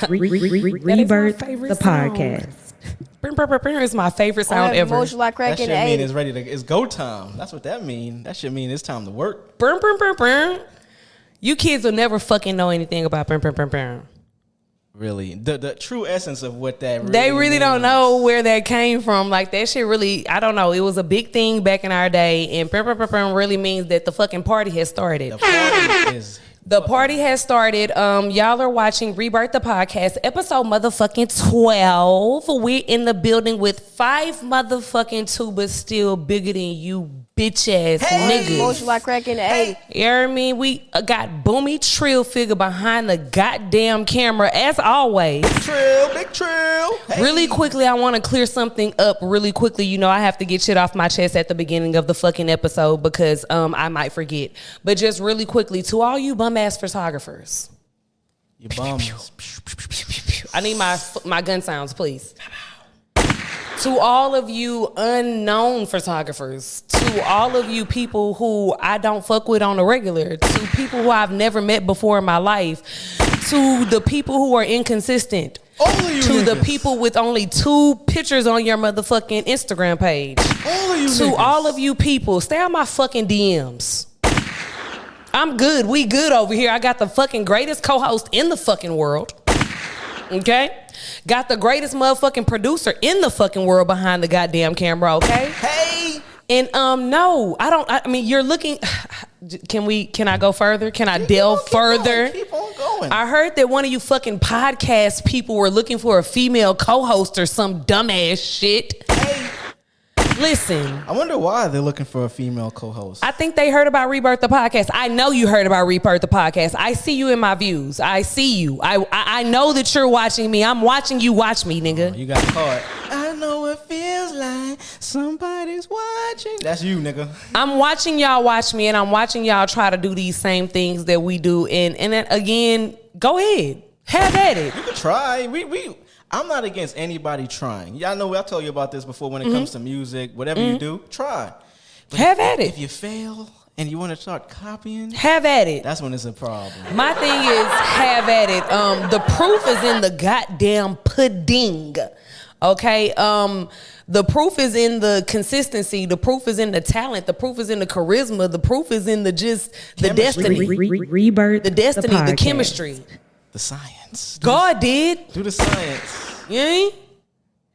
Rebirth, the podcast. It's my favorite sound ever. Motion like crack That in should the mean 80s. it's ready to. It's go time. That's what that mean. That should mean it's time to work. You kids will never fucking know anything about burn. Really, the true essence of what that really They really means. don't know where that came from. Like that shit really, I don't know. It was a big thing back in our day, and really means that the fucking party has started. The party has started. Y'all are watching Rebirth the podcast, episode motherfucking 12. We're in the building with 5 motherfucking tubers still bigger than you bitch ass niggas. Motion like crack in the 80s. You hear me? We got Boomy Trill figure behind the goddamn camera as always. Big Trill. Hey. Really quickly, I want to clear something up really quickly. You know, I have to get shit off my chest at the beginning of the fucking episode because I might forget. But just really quickly, to all you bum ass photographers. You bums. I need my gun sounds, please. To all of you unknown photographers, to all of you people who I don't fuck with on the regular, to people who I've never met before in my life, to the people who are inconsistent, to the people with only 2 pictures on your motherfucking Instagram page, all of you people, stay on my fucking DMs. I'm good. We good over here. I got the fucking greatest co-host in the fucking world. Okay? Got the greatest motherfucking producer in the fucking world behind the goddamn camera, okay? Hey! And no, I mean, you're looking, can I go further? Can I delve further? Keep on going. I heard that one of you fucking podcast people were looking for a female co-host or some dumbass shit. Hey! Listen. I wonder why they're looking for a female co-host. I think they heard about Rebirth the podcast. I know you heard about Rebirth the podcast. I see you in my views. I see you. I know that you're watching me. I'm watching you watch me, nigga. You got caught. I know it feels like somebody's watching. That's you, nigga. I'm watching y'all watch me, and I'm watching y'all try to do these same things that we do. And then, again, go ahead. Have at it. You can try. I'm not against anybody trying. Y'all know I told you about this before when it comes to music. Whatever you do, try. But have at it. If you fail and you want to start copying, have at it. That's when it's a problem. My thing is have at it. The proof is in the goddamn pudding. Okay? The proof is in the consistency. The proof is in the talent. The proof is in the charisma. The proof is in the destiny. Rebirth, the destiny, the chemistry. The science. God did. Do the science. You ain't?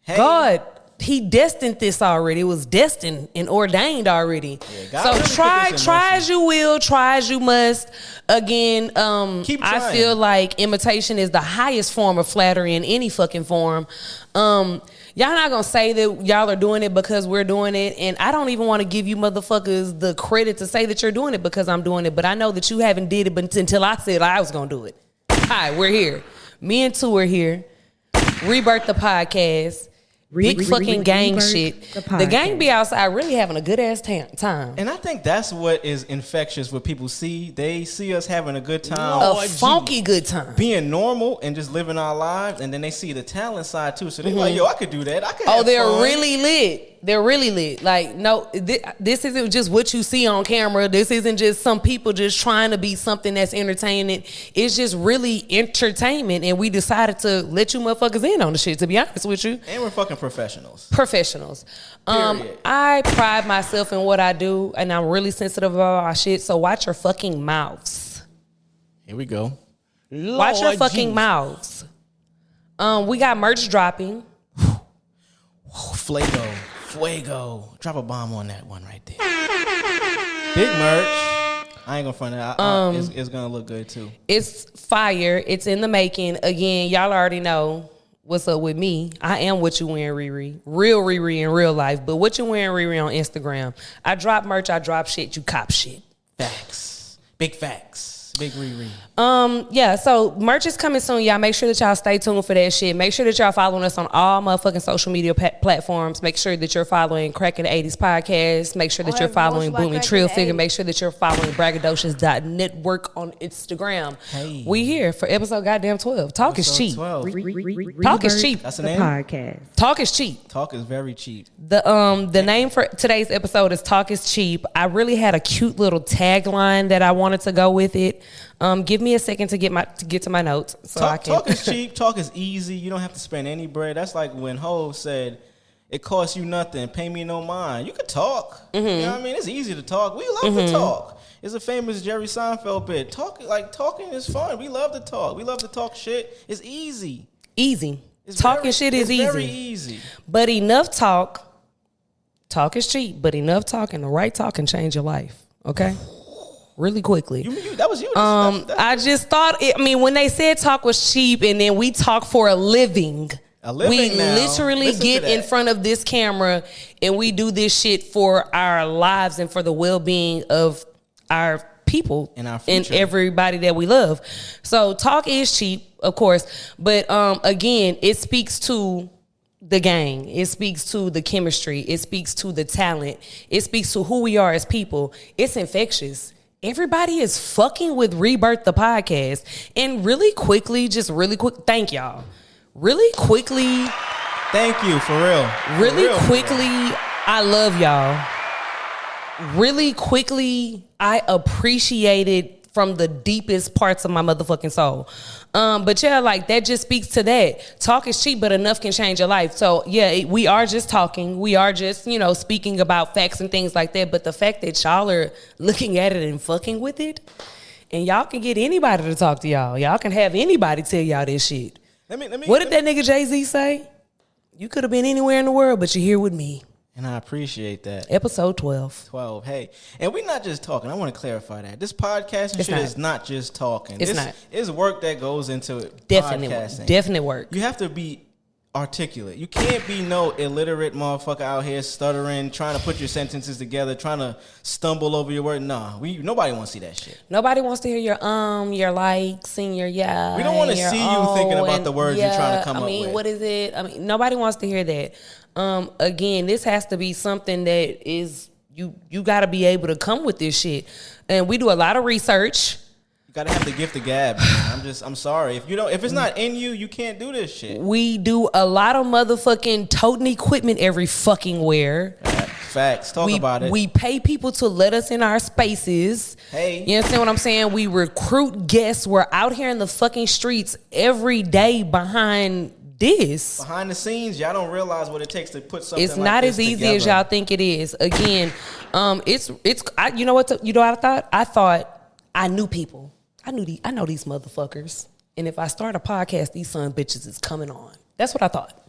Hey. God, he destined this already. It was destined and ordained already. Yeah, so really try as you will, try as you must. Again, I feel like imitation is the highest form of flattery in any fucking form. Y'all not gonna say that y'all are doing it because we're doing it, and I don't even want to give you motherfuckers the credit to say that you're doing it because I'm doing it, but I know that you haven't did it but until I said I was gonna do it. Hi, we're here. Me and 2 are here. Rebirth the podcast. Big fucking gang shit. The gang be outside really having a good ass time. And I think that's what is infectious. What people see, they see us having a good time, a funky good time, being normal and just living our lives. And then they see the talent side too. So they're like, "Yo, I could do that. I could." Oh, they're fun. really lit. They're really lit. Like, no, this isn't just what you see on camera. This isn't just some people just trying to be something that's entertaining. It's just really entertainment. And we decided to let you motherfuckers in on the shit, to be honest with you. And we're fucking professionals. I pride myself in what I do, and I'm really sensitive about my shit. So watch your fucking mouths. Here we go. Watch your fucking mouths. We got merch dropping. Fuego. Drop a bomb on that one right there. Big merch. I ain't gonna front it. It's gonna look good too. It's fire. It's in the making. Again, y'all already know what's up with me. I am what you wearing, Riri. Real Riri in real life, but what you wearing, Riri, on Instagram. I drop merch. I drop shit. You cop shit. Facts. Big facts. Big Riri. Yeah, so merch is coming soon, y'all. Make sure that y'all stay tuned for that shit. Make sure that y'all following us on all motherfucking social media platforms. Make sure that you're following Crackin' the 80s podcast. Make sure that you're following Boomy Trill Figure. Make sure that you're following braggadocious.network on Instagram. Hey. We here for episode goddamn 12. Talk is cheap. 12. Talk is cheap. That's the name? Podcast. Talk is cheap. Talk is very cheap. The name for today's episode is Talk is Cheap. I really had a cute little tagline that I wanted to go with it. minute. Give me a second to get to my notes so I can. Talk is cheap. Talk is easy. You don't have to spend any bread. That's like when Ho said, "It costs you nothing. Pay me no mind." You could talk. You know what I mean? It's easy to talk. We love to talk. It's a famous Jerry Seinfeld bit. Talking is fun. We love to talk. We love to talk shit. It's easy. Talking shit is easy. Very easy. But enough talk. Talk is cheap, but enough talk and the right talk can change your life. Okay? Really quickly. That was you. I just thought, when they said talk was cheap and then we talk for a living. We literally get in front of this camera and we do this shit for our lives and for the well-being of our people and our future. And everybody that we love. So talk is cheap, of course, but again, it speaks to the gang. It speaks to the chemistry. It speaks to the talent. It speaks to who we are as people. It's infectious. Everybody is fucking with Rebirth the podcast. And really quick, thank y'all. Really quickly. Thank you, for real. Really quickly, I love y'all. Really quickly, I appreciate it from the deepest parts of my motherfucking soul. But yeah, like that just speaks to that. Talk is cheap, but enough can change your life. So yeah, we are just talking. We are just, speaking about facts and things like that. But the fact that y'all are looking at it and fucking with it, and y'all can get anybody to talk to y'all. Y'all can have anybody tell y'all this shit. What did that nigga Jay-Z say? You could have been anywhere in the world, but you're here with me. And I appreciate that. Episode 12. 12. Hey, and we're not just talking. I want to clarify that. This podcasting shit is not just talking. It's not. It's work that goes into it. Definite work. You have to be articulate. You can't be no illiterate motherfucker out here stuttering, trying to put your sentences together, trying to stumble over your word. Nah, nobody wants to see that shit. Nobody wants to hear your likes and your yeah. We don't want to see you thinking about the words you're trying to come up with. What is it? Nobody wants to hear that. Again, this has to be something that is you got to be able to come with this shit, and we do a lot of research. You gotta have the gift of gab, man. I'm sorry. If it's not in you, you can't do this shit. We do a lot of motherfucking toting equipment every fucking where. Facts. Talk about it. We pay people to let us in our spaces. Hey. You understand what I'm saying? We recruit guests. We're out here in the fucking streets every day behind this. Behind the scenes, y'all don't realize what it takes to put something. It's not as easy as y'all think it is. Again, you know what I thought? I thought I knew people. I know these motherfuckers. And if I start a podcast, these son bitches is coming on. That's what I thought.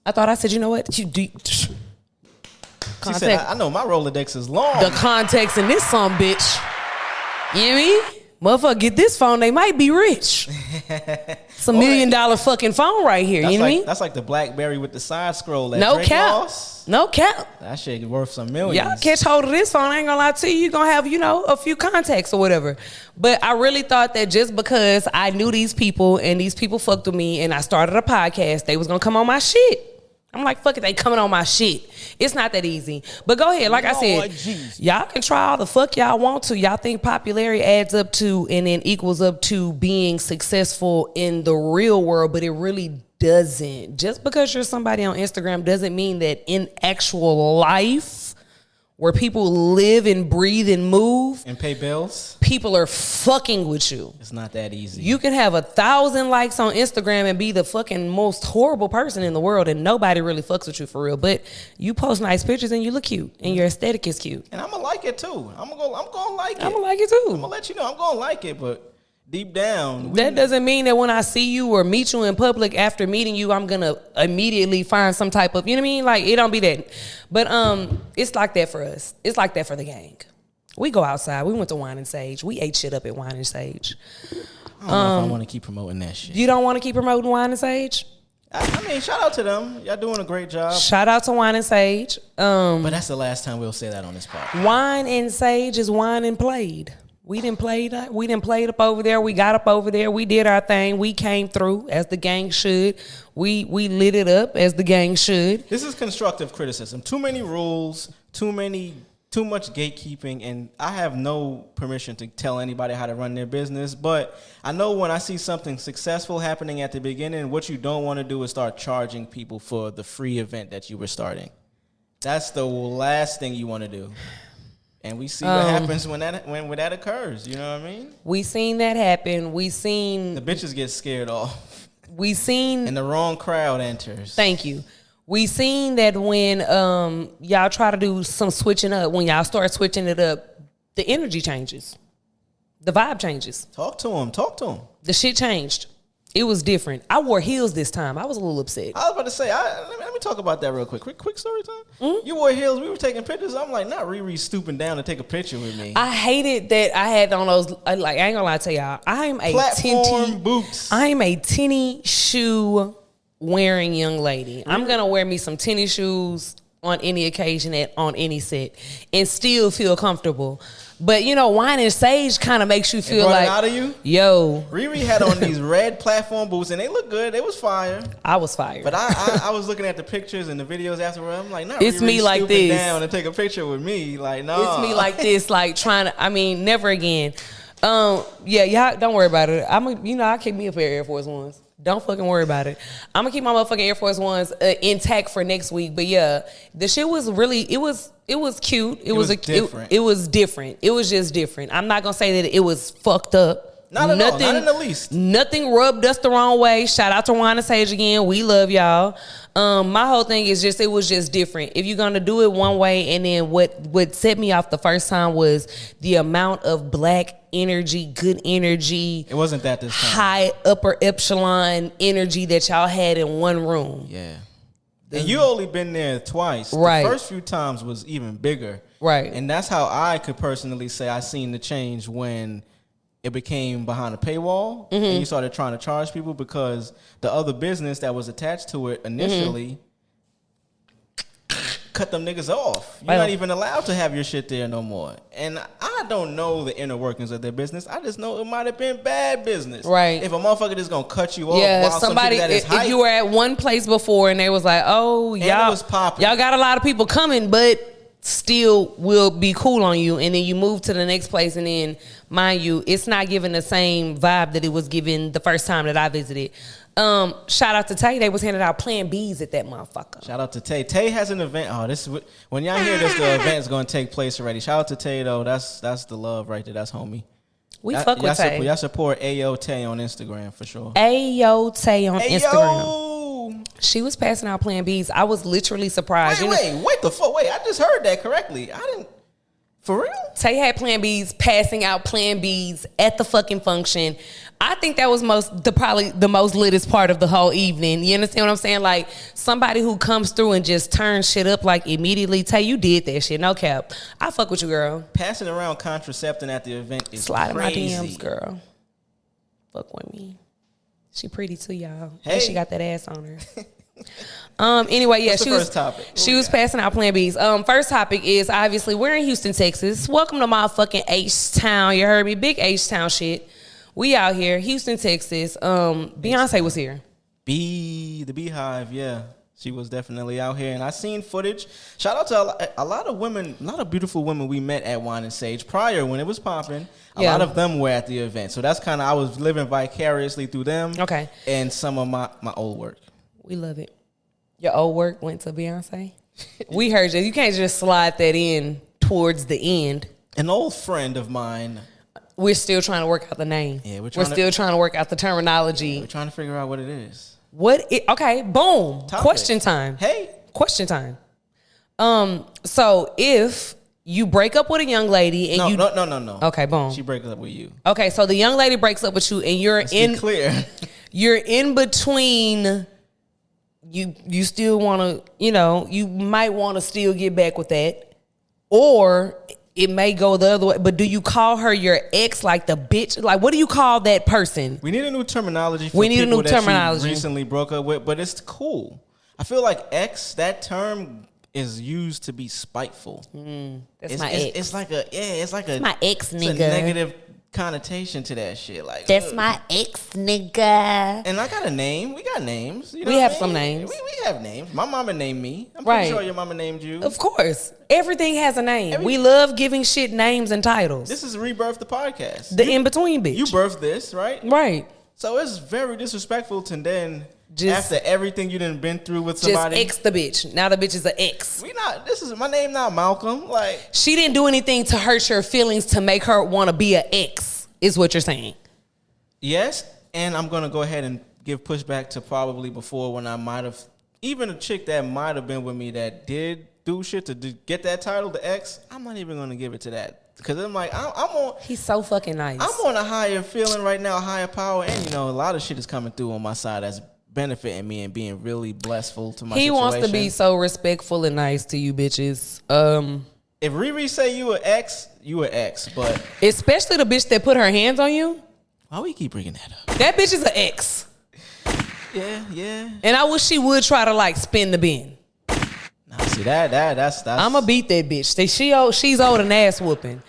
I said, you know what? You do. She said, I know my Rolodex is long. The context in this son bitch. You know what I mean? Motherfucker, get this phone, they might be rich. It's $1 million fucking phone right here. You know what I mean? That's like the BlackBerry with the side scroll. No cap. No cap. That shit worth some millions. Y'all catch hold of this phone, I ain't gonna lie to you. You're gonna have, a few contacts or whatever. But I really thought that just because I knew these people and these people fucked with me and I started a podcast, they was gonna come on my shit. I'm like, fuck it, they coming on my shit. It's not that easy. But go ahead, like I said, y'all can try all the fuck y'all want to. Y'all think popularity adds up to and then equals up to being successful in the real world, but it really doesn't. Just because you're somebody on Instagram doesn't mean that in actual life, where people live and breathe and move and pay bills, people are fucking with you. It's not that easy. You can have 1,000 likes on Instagram and be the fucking most horrible person in the world and nobody really fucks with you for real. But you post nice pictures and you look cute and your aesthetic is cute. And I'm gonna like it too. I'm gonna like it. I'm gonna like it too. I'm gonna let you know I'm gonna like it, but deep down, that doesn't mean that when I see you or meet you in public after meeting you, I'm gonna immediately find some type of, you know what I mean? Like, it don't be that. But it's like that for us. It's like that for the gang. We go outside. We went to Wine and Sage. We ate shit up at Wine and Sage. I don't know if I want to keep promoting that shit. You don't want to keep promoting Wine and Sage? I mean, shout out to them. Y'all doing a great job. Shout out to Wine and Sage. But that's the last time we'll say that on this podcast. Wine and Sage is wine and played. We didn't play up over there. We got up over there. We did our thing. We came through as the gang should. We lit it up as the gang should. This is constructive criticism. Too many rules, too much gatekeeping, and I have no permission to tell anybody how to run their business. But I know when I see something successful happening at the beginning, what you don't want to do is start charging people for the free event that you were starting. That's the last thing you want to do. And we see what happens when that occurs. You know what I mean? We seen that happen. We seen the bitches get scared off. We seen and the wrong crowd enters. Thank you. We seen that when y'all try to do some switching up, when y'all start switching it up, the energy changes, the vibe changes. Talk to him. The shit changed. It was different. I wore heels this time. I was a little upset. I was about to say, let me talk about that real quick. Quick story time. Mm-hmm. You wore heels. We were taking pictures. I'm like, not Riri stooping down to take a picture with me. I hated that I had on those. Like, I ain't gonna lie to y'all. I am a platform boots. I am a tenny shoe wearing young lady. Mm-hmm. I'm gonna wear me some tennis shoes on any occasion on any set and still feel comfortable. But you know, wine and sage kind of makes you feel like, out of you? Yo, Riri had on these red platform boots and they look good. They was fire. I was fired. But I was looking at the pictures and the videos afterward. I'm like, nah, it's Riri me like this down and take a picture with me. Like, no, it's me like this, like trying to. I mean, never again. Yeah, y'all don't worry about it. I keep me a pair of Air Force Ones. Don't fucking worry about it. I'm gonna keep my motherfucking Air Force Ones intact for next week. But yeah, the shit was really, it was cute. It was different. It was different. It was just different. I'm not gonna say that it was fucked up. Not at all. Not in the least. Nothing rubbed us the wrong way. Shout out to Wine and Sage again. We love y'all. My whole thing is just, it was just different. If you're gonna do it one way, and then what set me off the first time was the amount of black energy, good energy. It wasn't that this time. High upper echelon energy that y'all had in one room. Yeah. And you only been there twice. Right. The first few times was even bigger. Right. And that's how I could personally say I seen the change when it became behind a paywall, mm-hmm. and you started trying to charge people, because the other business that was attached to it initially cut them niggas off. You're not even allowed to have your shit there no more. And I don't know the inner workings of their business. I just know it might have been bad business. Right. If a motherfucker just gonna cut you off, while somebody that is if you were at one place before and they was like, oh, y'all got a lot of people coming, but still will be cool on you, and then you move to the next place, and then mind you, it's not giving the same vibe that it was given the first time that I visited. Shout out to Tay. They was handing out Plan Bs at that motherfucker. Shout out to Tay. Tay has an event. Oh, this is when y'all hear this, the event's gonna take place already. Shout out to Tay though. That's the love right there. That's homie. We fuck with Tay. Y'all support Ayo Tay on Instagram for sure. Ayo Tay on Instagram. She was passing out Plan Bs. I was literally surprised. Wait the fuck. Wait, I just heard that correctly. I didn't. For real? Tay had Plan Bs, passing out Plan Bs at the fucking function. I think that was probably the most littest part of the whole evening. You understand what I'm saying? Like, somebody who comes through and just turns shit up like immediately. Tay, you did that shit. No cap. I fuck with you, girl. Passing around contraception at the event is sliding crazy. My DMs, girl. Fuck with me. She pretty too, y'all. Hey. And she got that ass on her. Anyway, yeah, she was passing out Plan Bs. First topic is obviously we're in Houston, Texas. Welcome to motherfucking H-Town. You heard me? Big H-Town shit. We out here, Houston, Texas. Beyonce was here. The Beehive, yeah. She was definitely out here, and I seen footage. Shout out to a lot of women, a lot of beautiful women we met at Wine and Sage prior when it was popping. A lot of them were at the event, so that's kind of, I was living vicariously through them. Okay. And some of my old work. We love it. Your old work went to Beyonce? We heard you. You can't just slide that in towards the end. An old friend of mine. We're still trying to work out the name. Yeah, we're still trying to work out the terminology. We're trying to figure out what it is. Okay, boom. Topic. Question time. Hey. Question time. So if you break up with a young lady and No. Okay, boom. She breaks up with you. Okay, so the young lady breaks up with you and you're clear. You're in between. You still want to, you might want to still get back with that, or it may go the other way. But do you call her your ex, like the bitch? Like, what do you call that person? We need a new terminology for people that you recently broke up with, but it's cool. I feel like ex, that term is used to be spiteful. That's my ex. It's like a my ex nigga. It's a negative connotation to that shit. Like, that's my ex nigga. And I got a name. We got names. You know we have some names. We have names. My mama named me. I'm pretty sure your mama named you. Of course. Everything has a name. We love giving shit names and titles. This is Rebirth, the podcast. The in-between bitch. You birthed this, right? Right. So it's very disrespectful to then After everything you done been through with Just somebody. X the bitch. Now the bitch is an ex. This is my name, not Malcolm. Like, She didn't do anything to hurt your feelings to make her want to be an ex, is what you're saying. yes, and I'm gonna go ahead and give pushback to probably before when I might have, even a chick that might have been with me that did do shit to get that title, the ex. I'm not even gonna give it to that because I'm like, I'm on. He's so fucking nice. I'm on a higher feeling right now, a higher power, and a lot of shit is coming through on my side that's benefiting me and being really blessful to my He situation. wants to be so respectful and nice to you bitches. If Riri say you an ex, you an ex, but Especially the bitch that put her hands on you. why we keep bringing that up? That bitch is an ex. Yeah. And I wish she would try to like spin the bin. Nah, see that's I'ma beat that bitch. She's old and ass whooping.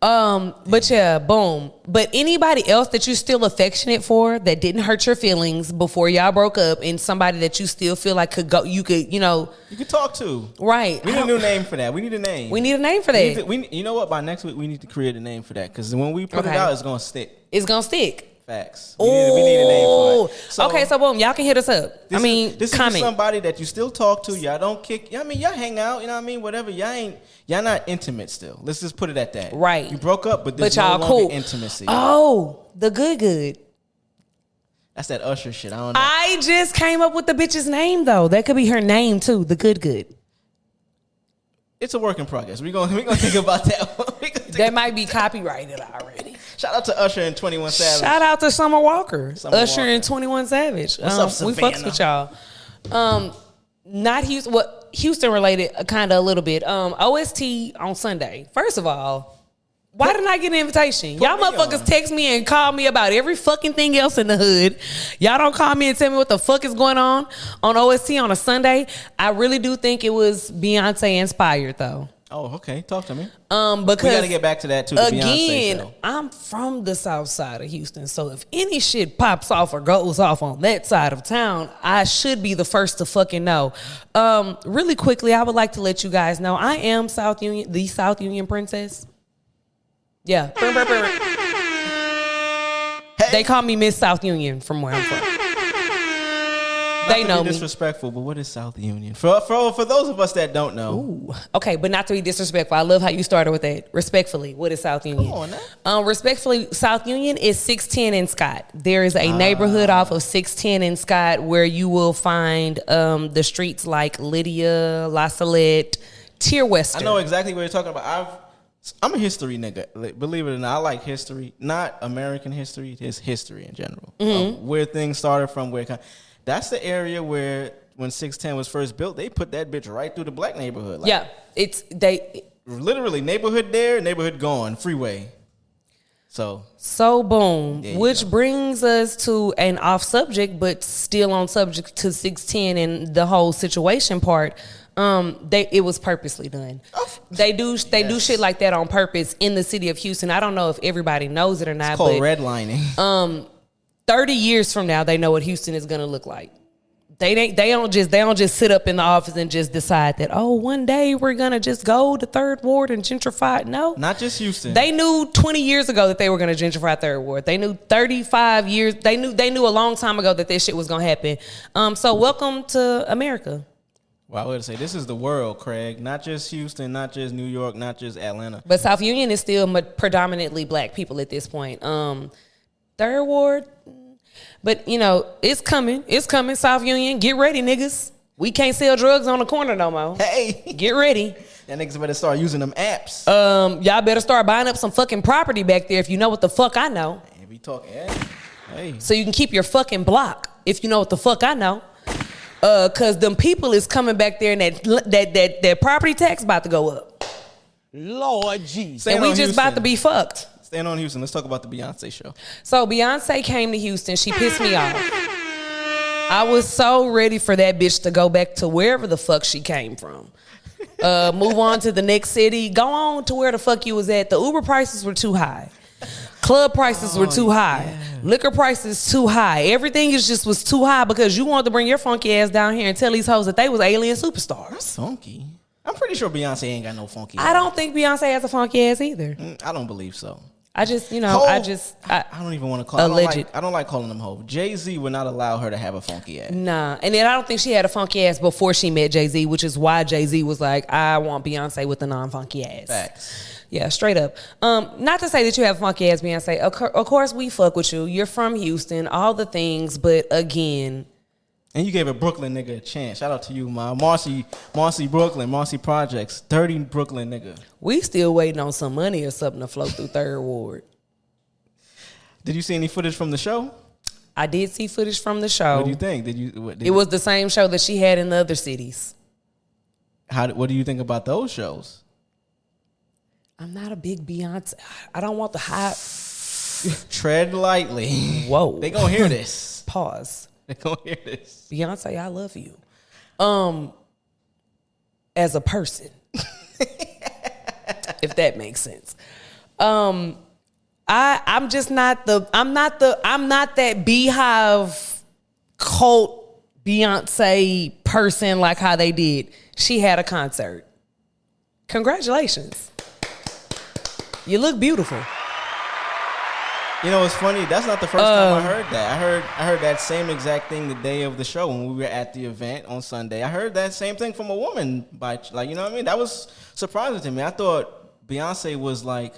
But yeah, boom. But anybody else that you're still affectionate for that didn't hurt your feelings before y'all broke up, and somebody that you still feel like you could talk to. Right. We need a new name for that. We need a name. We need a name for that. You know what? By next week we need to create a name for that because when we put it Okay. out, it's gonna stick. It's gonna stick. Facts. We need a name for it. So boom, y'all can hit us up. This comment. is somebody that you still talk to. Y'all don't kick. Y'all hang out. You know what I mean? Whatever. Y'all not intimate still. Let's just put it at that. Right. You broke up, but there's y'all no longer cool. intimacy. Oh, the good. That's that Usher shit. I don't know. I just came up with the bitch's name though. That could be her name too. The good. It's a work in progress. We gonna think about that one. That might be copyrighted already. Shout out to Usher and 21 Savage. Shout out to Summer Walker. Summer Usher Walker. and 21 Savage. What's up, we Savannah? fucks with y'all. Not Houston. What Houston related? Kind of a little bit. OST on Sunday. First of all, why didn't I get an invitation? Y'all me motherfuckers on. text me and call me about every fucking thing else in the hood. Y'all don't call me and tell me what the fuck is going on OST on a Sunday. I really do think it was Beyonce inspired though. Oh, okay. Talk to me. Because We got to get back to that too. The Beyonce again, show. I'm from the south side of Houston, so if any shit pops off or goes off on that side of town, I should be the first to fucking know. Really quickly, I would like to let you guys know I am the South Union princess. Yeah. They call me Miss South Union from where I'm from. They know me. Disrespectful, but what is South Union? For those of us that don't know, Ooh. Okay, but not to be disrespectful. I love how you started with that. Respectfully, what is South Union? Come on now. Respectfully, South Union is 610 in Scott. There is a neighborhood off of 610 in Scott where you will find the streets like Lydia, La Salette, Tier Western. I know exactly what you're talking about. I'm a history nigga. Like, believe it or not, I like history, not American history. It's history in general. Where things started from, that's the area where when 610 was first built, they put that bitch right through the black neighborhood. Like, yeah, literally neighborhood there, neighborhood gone, freeway. So boom, There you which go. brings us to an off subject, but still on subject to 610 and the whole situation part. It was purposely done. They do shit like that on purpose in the city of Houston. I don't know if everybody knows it or not. it's called but redlining. 30 years from now, they know what Houston is gonna look like. They don't just sit up in the office and just decide that, oh, one day we're gonna just go to Third Ward and gentrify. No, Not just Houston. they knew 20 years ago that they were gonna gentrify Third Ward. They knew 35 years. They knew a long time ago that this shit was gonna happen. So welcome to America. Well, I would say this is the world, Craig. Not just Houston, not just New York, not just Atlanta. But South Union is still predominantly black people at this point. Third Ward, but it's coming. It's coming. South Union, get ready, niggas. We can't sell drugs on the corner no more. Hey, Get ready. that niggas better start using them apps. Y'all better start buying up some fucking property back there if you know what the fuck I know. And we talking. Hey. So you can keep your fucking block if you know what the fuck I know. Cause them people is coming back there and that property tax about to go up. Lord Jesus. Staying And we on just about to Houston. be fucked. Staying on Houston. Let's talk about the Beyonce show. So Beyonce came to Houston. She pissed me off. I was so ready for that bitch to go back to wherever the fuck she came from. Move on to the next city. Go on to where the fuck you was at. The Uber prices were too high. Club prices were too high. Yeah. Liquor prices too high. Everything was too high because you wanted to bring your funky ass down here and tell these hoes that they was alien superstars. Funky. I'm pretty sure Beyonce ain't got no funky. I don't think Beyonce has a funky ass either. I don't believe so. I just, you know, Hov, I don't even want to call. I don't like calling him Hov. Jay-Z would not allow her to have a funky ass. Nah, and then I don't think she had a funky ass before she met Jay-Z, which is why Jay-Z was like, I want Beyonce with a non-funky ass. Facts. Yeah, straight up. Not to say that you have funky ass, Beyonce. Of course, we fuck with you. You're from Houston, all the things, but again. And you gave a Brooklyn nigga a chance. Shout out to you, ma. Marcy Brooklyn, Marcy Projects, 30 Brooklyn nigga. We still waiting on some money or something to flow through Third Ward. Did you see any footage from the show? I did see footage from the show. What do you think? It was the same show that she had in the other cities. What do you think about those shows? I'm not a big Beyonce. I don't want the hype. Tread lightly. Whoa. They gonna hear this. Pause. They gonna hear this. Beyonce, I love you. As a person. If that makes sense. I'm not that Beehive cult Beyonce person like how they did. She had a concert. Congratulations. You look beautiful. You know, it's funny. That's not the first time I heard that. I heard that same exact thing the day of the show when we were at the event on Sunday. I heard that same thing from a woman. You know what I mean? That was surprising to me. I thought Beyonce was like,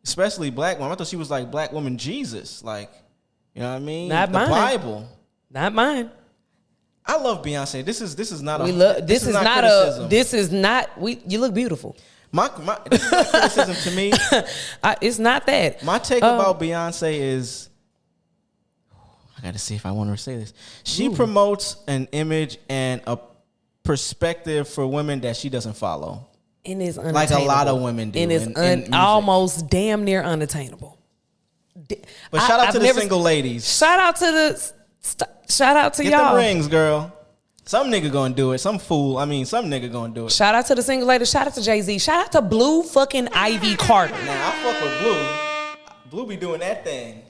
especially black woman. I thought she was like black woman Jesus. Like, you know what I mean? Not mine. The Bible. Not mine. I love Beyonce. This is not you look beautiful. This is not criticism to me. It's not that. My take about Beyonce is, I got to see if I want to say this. She promotes an image and a perspective for women that she doesn't follow. And it's unattainable. Like a lot of women do. And it's almost damn near unattainable. But shout out to the single ladies. Shout out to Get y'all. Get the rings, girl. Some nigga gonna do it. Some nigga gonna do it. Shout out to the single ladies. Shout out to Jay-Z. Shout out to Blue fucking Ivy Carter. Now, I fuck with Blue. Blue be doing that thing.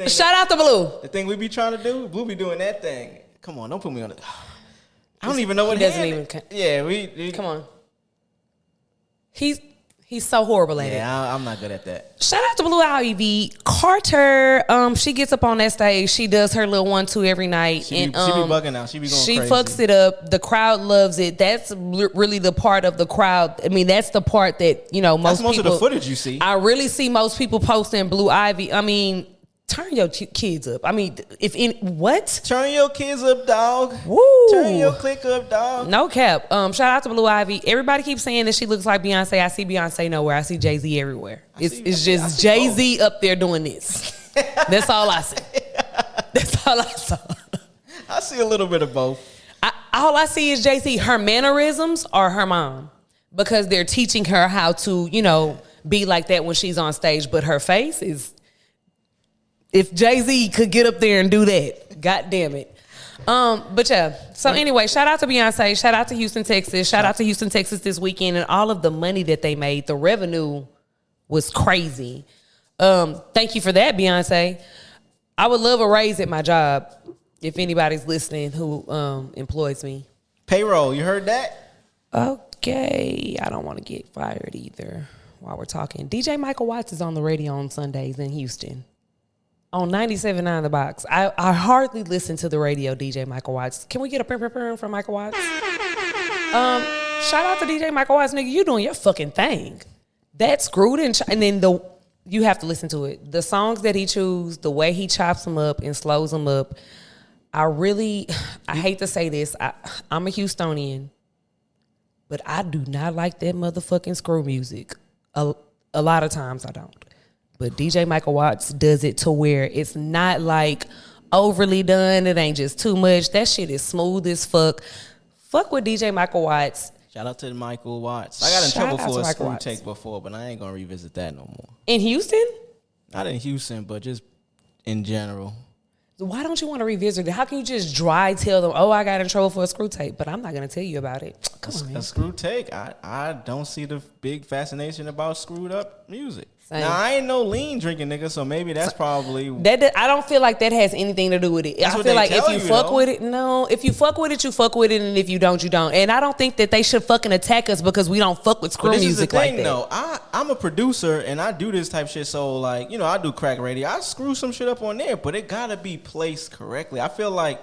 Shout out to Blue. The thing we be trying to do, Blue be doing that thing. Come on, don't put me on it. I don't even know what he doesn't even. Yeah, we come on. He's so horrible at it. Yeah, I'm not good at that. Shout out to Blue Ivy Carter. She gets up on that stage. She does her little 1-2 every night. She be bugging out. She be going crazy. She fucks it up. The crowd loves it. That's really the part of the crowd. I mean, that's the part that, you know, most of the footage you see. I really see most people posting Blue Ivy. I mean, turn your kids up. I mean, what? Turn your kids up, dog. Woo. Turn your click up, dog. No cap. Shout out to Blue Ivy. Everybody keeps saying that she looks like Beyonce. I see Beyonce nowhere. I see Jay-Z everywhere. It's just Jay-Z up there doing this. That's all I see. That's all I saw. I see a little bit of both. All I see is Jay-Z. Her mannerisms are her mom because they're teaching her how to, you know, be like that when she's on stage. But her face is... If Jay-Z could get up there and do that, God damn it. But yeah, so anyway, shout out to Beyonce, shout out to Houston, Texas, shout out to Houston, Texas this weekend and all of the money that they made. The revenue was crazy. Thank you for that, Beyonce. I would love a raise at my job if anybody's listening who employs me. Payroll, you heard that? Okay, I don't want to get fired either while we're talking. DJ Michael Watts is on the radio on Sundays in Houston. On 97.9 The Box. I hardly listen to the radio, DJ Michael Watts. Can we get a purr from Michael Watts? Shout out to DJ Michael Watts. Nigga, you doing your fucking thing. That screwed in. And then you have to listen to it. The songs that he chooses, the way he chops them up and slows them up. I hate to say this. I'm a Houstonian. But I do not like that motherfucking screw music. A lot of times I don't. But DJ Michael Watts does it to where it's not like overly done. It ain't just too much. That shit is smooth as fuck. Fuck with DJ Michael Watts. Shout out to Michael Watts. I got in trouble for a screw take before, but I ain't going to revisit that no more. In Houston? Not in Houston, but just in general. Why don't you want to revisit it? How can you just dry tell them, oh, I got in trouble for a screw tape, but I'm not going to tell you about it? Come on, man. A screw take? I don't see the big fascination about screwed up music. Same. Now I ain't no lean drinking nigga, so maybe that's probably That I don't feel like that has anything to do with it. That's I what feel they like if tell you you, fuck though. with it, no. If you fuck with it, you fuck with it, and if you don't, you don't. And I don't think that they should fucking attack us because we don't fuck with screw But this music is the thing, like that. though. I'm a producer and I do this type shit. So like, I do crack radio. I screw some shit up on there, but it gotta be placed correctly. I feel like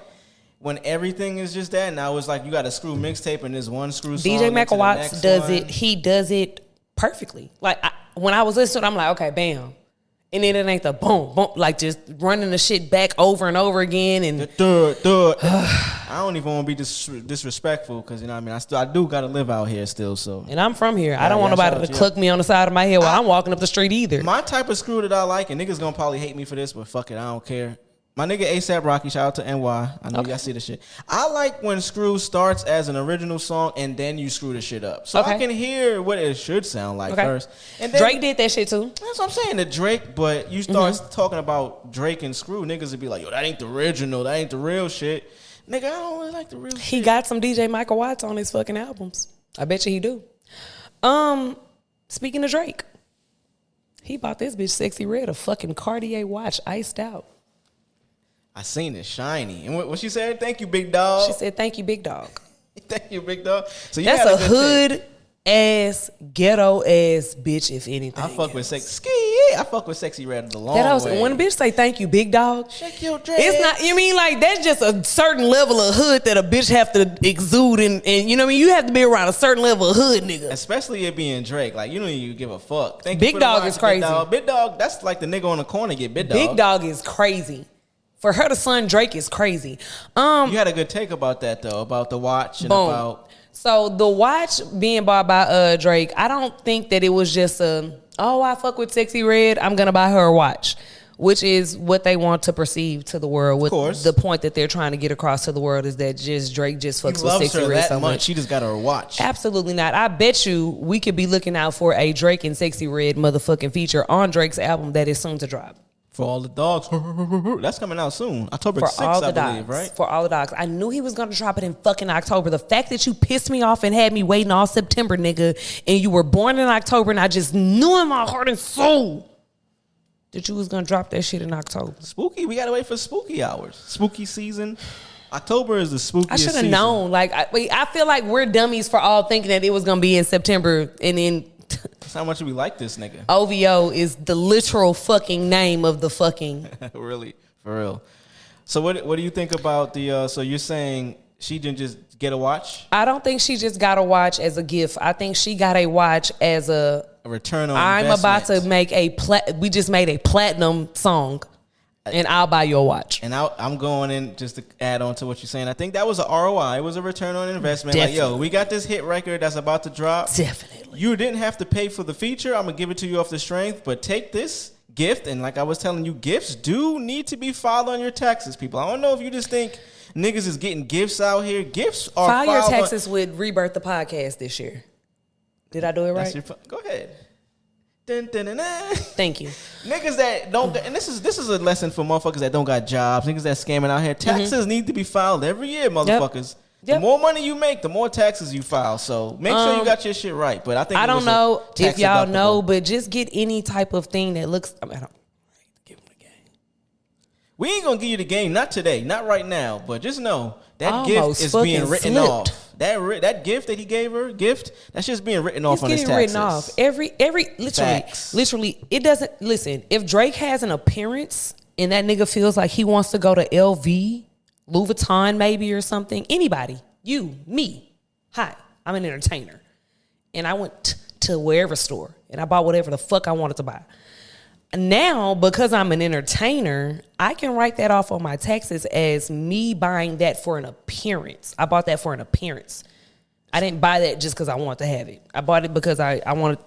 when everything is just that, now it's like you got a screw mixtape and there's one screw song. DJ into the McElwatts next does one. it. He does it perfectly. Like when I was listening, I'm like, okay, bam. And then it ain't the boom, boom, like just running the shit back over and over again. And I don't even want to be disrespectful because I mean, I do got to live out here still. So, and I'm from here. I don't want shout nobody out to you. cluck me on the side of my head while I'm walking up the street either. My type of screw that I like, and niggas gonna probably hate me for this, but fuck it, I don't care. My nigga ASAP Rocky, shout out to NY. I know y'all see the shit. I like when screw starts as an original song and then you screw the shit up. So I can hear what it should sound like first. And then, Drake did that shit too. That's what I'm saying, the Drake, but you start talking about Drake and screw, niggas would be like, yo, that ain't the original, that ain't the real shit. Nigga, I don't really like the real shit. He got some DJ Michael Watts on his fucking albums. I bet you he do. Speaking of Drake, he bought this bitch Sexy Red a fucking Cartier watch, iced out. I seen it shiny. And what she said, thank you, big dog. She said, "Thank you, big dog." Thank you, big dog. So you That's had a good hood take. ass, ghetto ass bitch, if anything. I fuck with else. sexy. I fuck with Sexy Red the long That was, way. when a bitch say thank you, big dog. Shake your dreads. It's not. You mean like that's just a certain level of hood that a bitch have to exude, and you know what I mean. You have to be around a certain level of hood, nigga. Especially it being Drake. Like, you don't even give a fuck. Thank Big you for the Dog watch, is crazy. Big Dog. Big Dog, that's like the nigga on the corner get Big Dog. Big Dog is crazy. For her to son Drake is crazy. You had a good take about that though, about the watch and Boom. about So the watch being bought by Drake, I don't think that it was just I fuck with Sexy Red, I'm gonna buy her a watch, which is what they want to perceive to the world. With course. the point that they're trying to get across to the world is that just Drake just he fucks with loves Sexy her Red that so much. much. She just got her a watch. Absolutely not. I bet you we could be looking out for a Drake and Sexy Red motherfucking feature on Drake's album that is soon to drop. For all the dogs. That's coming out soon. October For 6th, all the I dogs, believe, right? For all the dogs. I knew he was gonna drop it in fucking October. The fact that you pissed me off and had me waiting all September, nigga, and you were born in October, and I just knew in my heart and soul that you was gonna drop that shit in October. Spooky. We gotta wait for spooky hours. Spooky season. October is the spookiest I should have season. known. Like I feel like we're dummies for all thinking that it was gonna be in September, and then That's how much we like this nigga. OVO is the literal fucking name of the fucking. Really, for real. So what do you think about the? So you're saying she didn't just get a watch? I don't think she just got a watch as a gift. I think she got a watch as a return on I'm about investment. to make we just made a platinum song, and I'll buy you a watch. And I'm going in just to add on to what you're saying. I think that was a ROI. It was a return on investment. Like, yo, we got this hit record that's about to drop. Definitely. You didn't have to pay for the feature. I'm going to give it to you off the strength. But take this gift. And like I was telling you, gifts do need to be filed on your taxes, people. I don't know if you just think niggas is getting gifts out here. Gifts are File your filed on- taxes with Rebirth the podcast this year. Did I do it right? Go ahead. Dun, dun, dun, dun. Thank you. Niggas that don't, and this is a lesson for motherfuckers that don't got jobs, niggas that scamming out here. Taxes need to be filed every year, motherfuckers. The Yep. more money you make, the more taxes you file. So make sure you got your shit right. But I think I it don't was a know if tax y'all deductible. know, but just get any type of thing that looks. I don't give them the game. We ain't gonna give you the game, not today, not right now. But just know that Almost gift is being fucking written slipped. off. That gift that he gave her, that's just being written off It's on his getting taxes. written off. Every Facts. literally, it doesn't listen. If Drake has an appearance and that nigga feels like he wants to go to LV, Louis Vuitton maybe or something, anybody, you, me, hi, I'm an entertainer, and I went to wherever store and I bought whatever the fuck I wanted to buy. Now, because I'm an entertainer, I can write that off on my taxes as me buying that for an appearance. I bought that for an appearance. I didn't buy that just because I wanted to have it. I bought it because I wanted.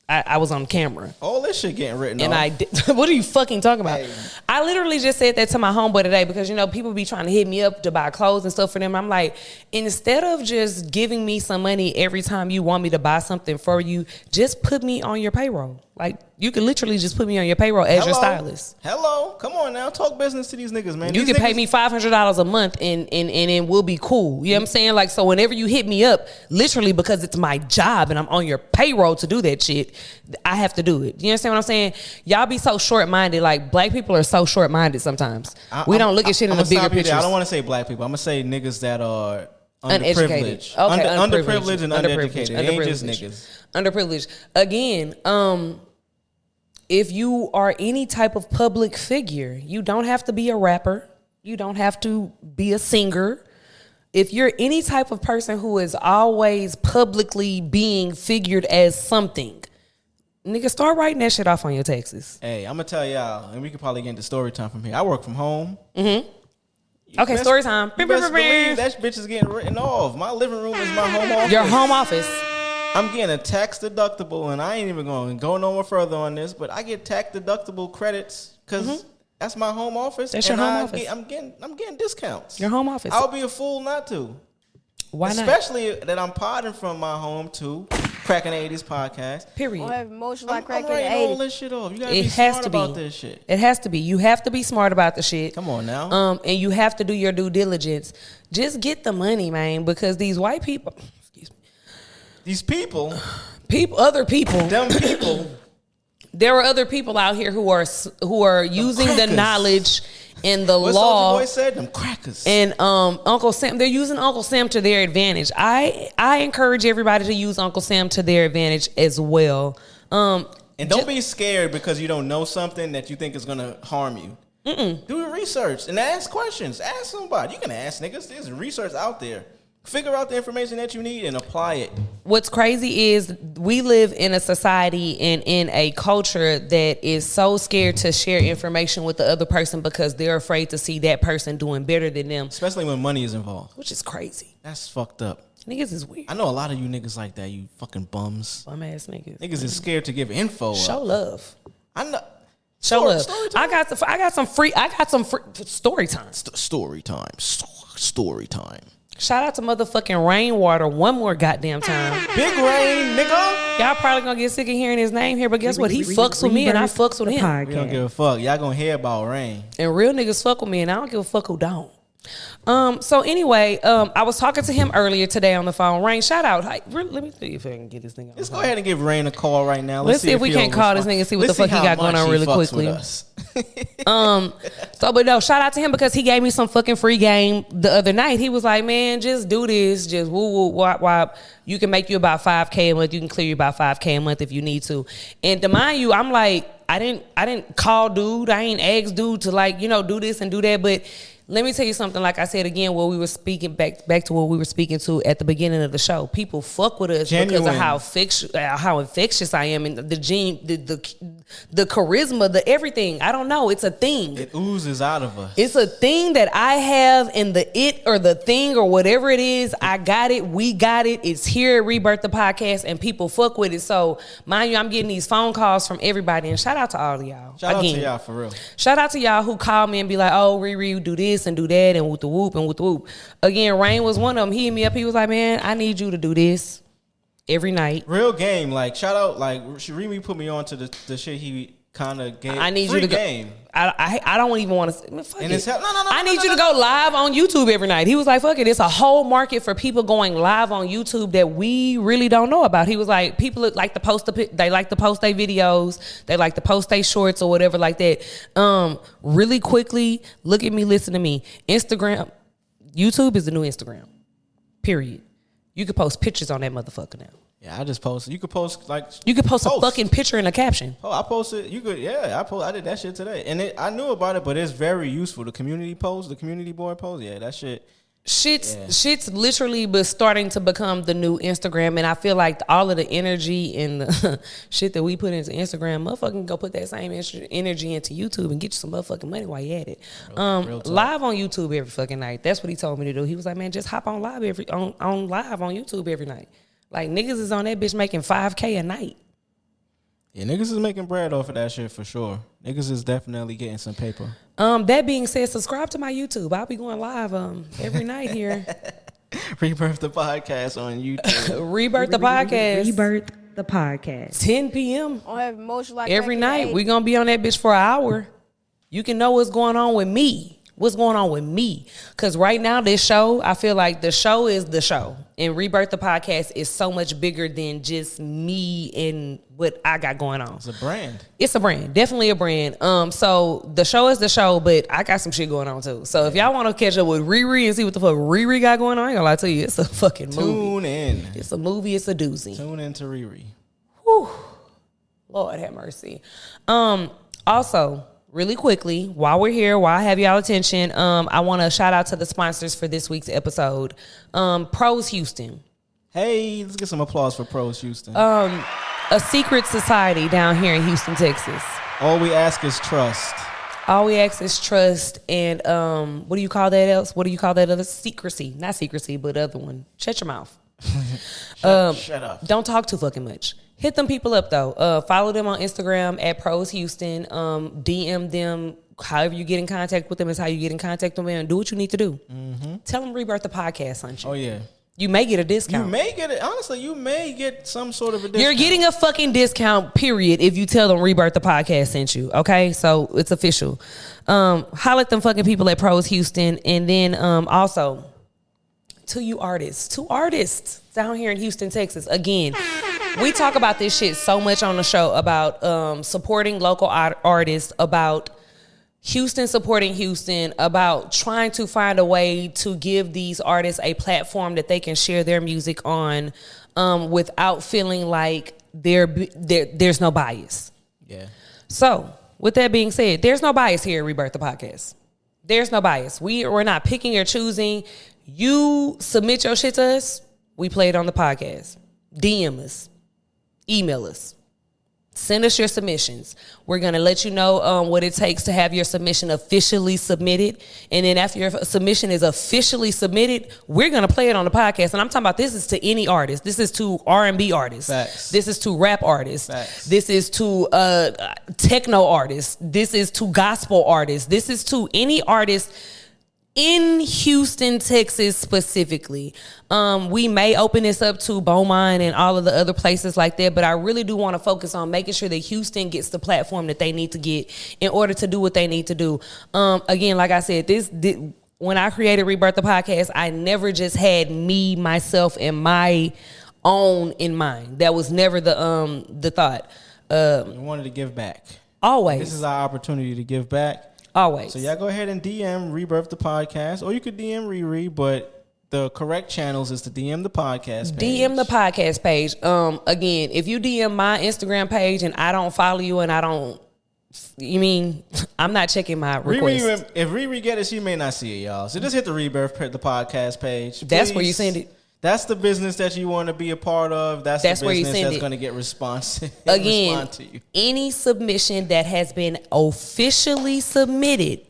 I was on camera. All this shit getting written And off. I did. What are you fucking talking about? Hey. I literally just said that to my homeboy today because, you know, people be trying to hit me up to buy clothes and stuff for them. I'm like, instead of just giving me some money every time you want me to buy something for you, just put me on your payroll. Like, you can literally just put me on your payroll as your stylist. Hello. Come on now. Talk business to these niggas, man. You These can pay niggas- me $500 a month and we'll be cool. You know what I'm saying? Like, so whenever you hit me up, literally because it's my job and I'm on your payroll to do that shit, I have to do it. You understand what I'm saying? Y'all be so short-minded. Like, black people are so short-minded sometimes. We don't look at shit in the bigger picture. I don't want to say black people. I'm going to say niggas that are uneducated. underprivileged. Okay, Underprivileged and uneducated. It ain't just niggas. Underprivileged. Again, if you are any type of public figure, you don't have to be a rapper. You don't have to be a singer. If you're any type of person who is always publicly being figured as something, nigga, start writing that shit off on your taxes. Hey, I'm going to tell y'all, and we can probably get into story time from here. I work from home. Okay, story time. You best believe that bitch is getting written off. My living room is my home office. Your home office. I'm getting a tax deductible, and I ain't even going to go no more further on this, but I get tax deductible credits because that's my home office. That's your home office. I'm getting discounts. Your home office. I'll be a fool not to. Why not? Especially that I'm podding from my home to Cracking the 80s podcast. Period. I have emotion like I'm cracking the writing all 80s. this shit off. You gotta It be has smart to be. about this shit. It has to be. You have to be smart about the shit. Come on now. And you have to do your due diligence. Just get the money, man, because these white people, These people, other people, them people, there are other people out here who are using the crackers. knowledge and the what law. Soulja Boy said? Them crackers. And Uncle Sam, they're using Uncle Sam to their advantage. I encourage everybody to use Uncle Sam to their advantage as well. And don't be scared because you don't know something that you think is gonna harm you. Do your research and ask questions. Ask somebody. You can ask niggas. There's research out there. Figure out the information that you need and apply it. What's crazy is we live in a society and in a culture that is so scared to share information with the other person because they're afraid to see that person doing better than them, Especially when money is involved. which is crazy. That's fucked up. Niggas is weird. I know a lot of you niggas like that, you fucking bums. Bum ass niggas. Niggas is scared to give info. Show love. I know. Show love. Story time. I got some free story time. Story time. Story time. Shout out to motherfucking Rainwater one more goddamn time. Big Rain, nigga. Y'all probably gonna get sick of hearing his name here, but guess what? He fucks with me and I fucks with the him. We don't give a fuck. Y'all gonna hear about Rain. And real niggas fuck with me and I don't give a fuck who don't. So anyway, I was talking to him earlier today on the phone. Rain, shout out. Let me see if I can get this thing on. Let's go ahead and give Rain a call right now. Let's see if we can't call this nigga and see what the fuck he got going on really quickly. But no, shout out to him because he gave me some fucking free game the other night. He was like, man, just do this. Just woo woo wop wop. You can make you about $5,000 a month. You can clear you about $5,000 a month if you need to. And to mind you, I'm like, I didn't call dude. I ain't ask dude to like, do this and do that. But let me tell you something. Like I said again, what we were speaking back to what we were speaking to at the beginning of the show. People fuck with us because of how infectious I am and the gene, the charisma, the everything. I don't know. It's a thing. It oozes out of us. It's a thing that I have, and the thing or whatever it is, I got it. We got it. It's here at Rebirth the podcast, and people fuck with it. So mind you, I'm getting these phone calls from everybody, and shout out to all of y'all. Shout out to y'all for real. Shout out to y'all who call me and be like, oh, Riri, do this and do that and with the whoop and with the whoop. Again, Rain was one of them. He hit me up. He was like, man, I need you to do this every night. Real game. Like, shout out. Like, Riri put me on to the shit he kind of gave. I need free you to game. go. I don't even want to say, fuck And it. it's no. I need you to go live on YouTube every night. He was like, fuck it. It's a whole market for people going live on YouTube that we really don't know about. He was like, people like to post they like to post their videos. They like to post their shorts or whatever like that. Really quickly, look at me, listen to me. Instagram, YouTube is the new Instagram. Period. You can post pictures on that motherfucker now. Yeah, I just posted. You could post like. You could post a fucking picture and a caption. Oh, I posted. You could. Yeah, I did that shit today, and I knew about it, but it's very useful. The community post, the community board post. Yeah, that shit. Shit's literally but starting to become the new Instagram, and I feel like all of the energy and the shit that we put into Instagram, motherfucking go put that same energy into YouTube and get you some motherfucking money while you at it. Real talk. Live on YouTube every fucking night. That's what he told me to do. He was like, man, just hop on live on live on YouTube every night. Like niggas is on that bitch making $5,000 a night. Yeah, niggas is making bread off of that shit for sure. Niggas is definitely getting some paper. That being said, subscribe to my YouTube. I'll be going live every night here. Rebirth the podcast on YouTube. Rebirth the podcast. Rebirth the podcast. 10 p.m. On have emotion like every night. We We're going to be on that bitch for an hour. You can know what's going on with me. What's going on with me? Because right now, this show, I feel like the show is the show. And Rebirth the podcast is so much bigger than just me and what I got going on. It's a brand. It's a brand. Definitely a brand. So the show is the show, but I got some shit going on too. So if y'all want to catch up with Riri and see what the fuck Riri got going on, I ain't gonna lie to you. It's a fucking movie. Tune in. It's a movie. It's a doozy. Tune in to Riri. Whew. Lord have mercy. Also, really quickly, while we're here, while I have y'all attention, I want to shout out to the sponsors for this week's episode. Pros Houston. Hey, let's get some applause for Pros Houston. A secret society down here in Houston, Texas. All we ask is trust. All we ask is trust and what do you call that else? What do you call that other? Secrecy. Not secrecy, but other one. Shut your mouth. Shut up. Don't talk too fucking much. Hit them people up though. Follow them on Instagram at Pros Houston. DM them. However you get in contact with them is how you get in contact with them, and do what you need to do. Mm-hmm. Tell them Rebirth the podcast, son. Oh yeah. You may get a discount. You may get it. Honestly, you may get some sort of a discount. You're getting a fucking discount, period, if you tell them Rebirth the podcast sent you. Okay? So it's official. Holler at them fucking people at Pros Houston. And then also to you artists. Two artists down here in Houston, Texas. Again, we talk about this shit so much on the show about supporting local artists, about Houston supporting Houston, about trying to find a way to give these artists a platform that they can share their music on without feeling like there's no bias. Yeah. So, with that being said, there's no bias here at Rebirth the Podcast. There's no bias. We're not picking or choosing. You submit your shit to us, we play it on the podcast. DM us. Email us. Send us your submissions. We're going to let you know what it takes to have your submission officially submitted. And then after your submission is officially submitted, we're going to play it on the podcast. And I'm talking about this is to any artist. This is to R&B artists. Facts. This is to rap artists. Facts. This is to techno artists. This is to gospel artists. This is to any artist in Houston, Texas specifically. We may open this up to Beaumont and all of the other places like that, but I really do want to focus on making sure that Houston gets the platform that they need to get in order to do what they need to do. Again, like I said, when I created Rebirth the Podcast, I never just had me, myself, and my own in mind. That was never the thought. We wanted to give back. Always. This is our opportunity to give back. Always. So y'all go ahead and DM Rebirth the Podcast, or you could DM Riri, but the correct channels is to DM the podcast page. DM the podcast page. Again, if you DM my Instagram page and I don't follow you and I'm not checking my request. If Riri get it, she may not see it, y'all. So just hit the Rebirth the podcast page. That's where you Please. send it. That's the business that you want to be a part of. That's the where you business send that's it. going to get responsive. Again, respond to you. any submission that has been officially submitted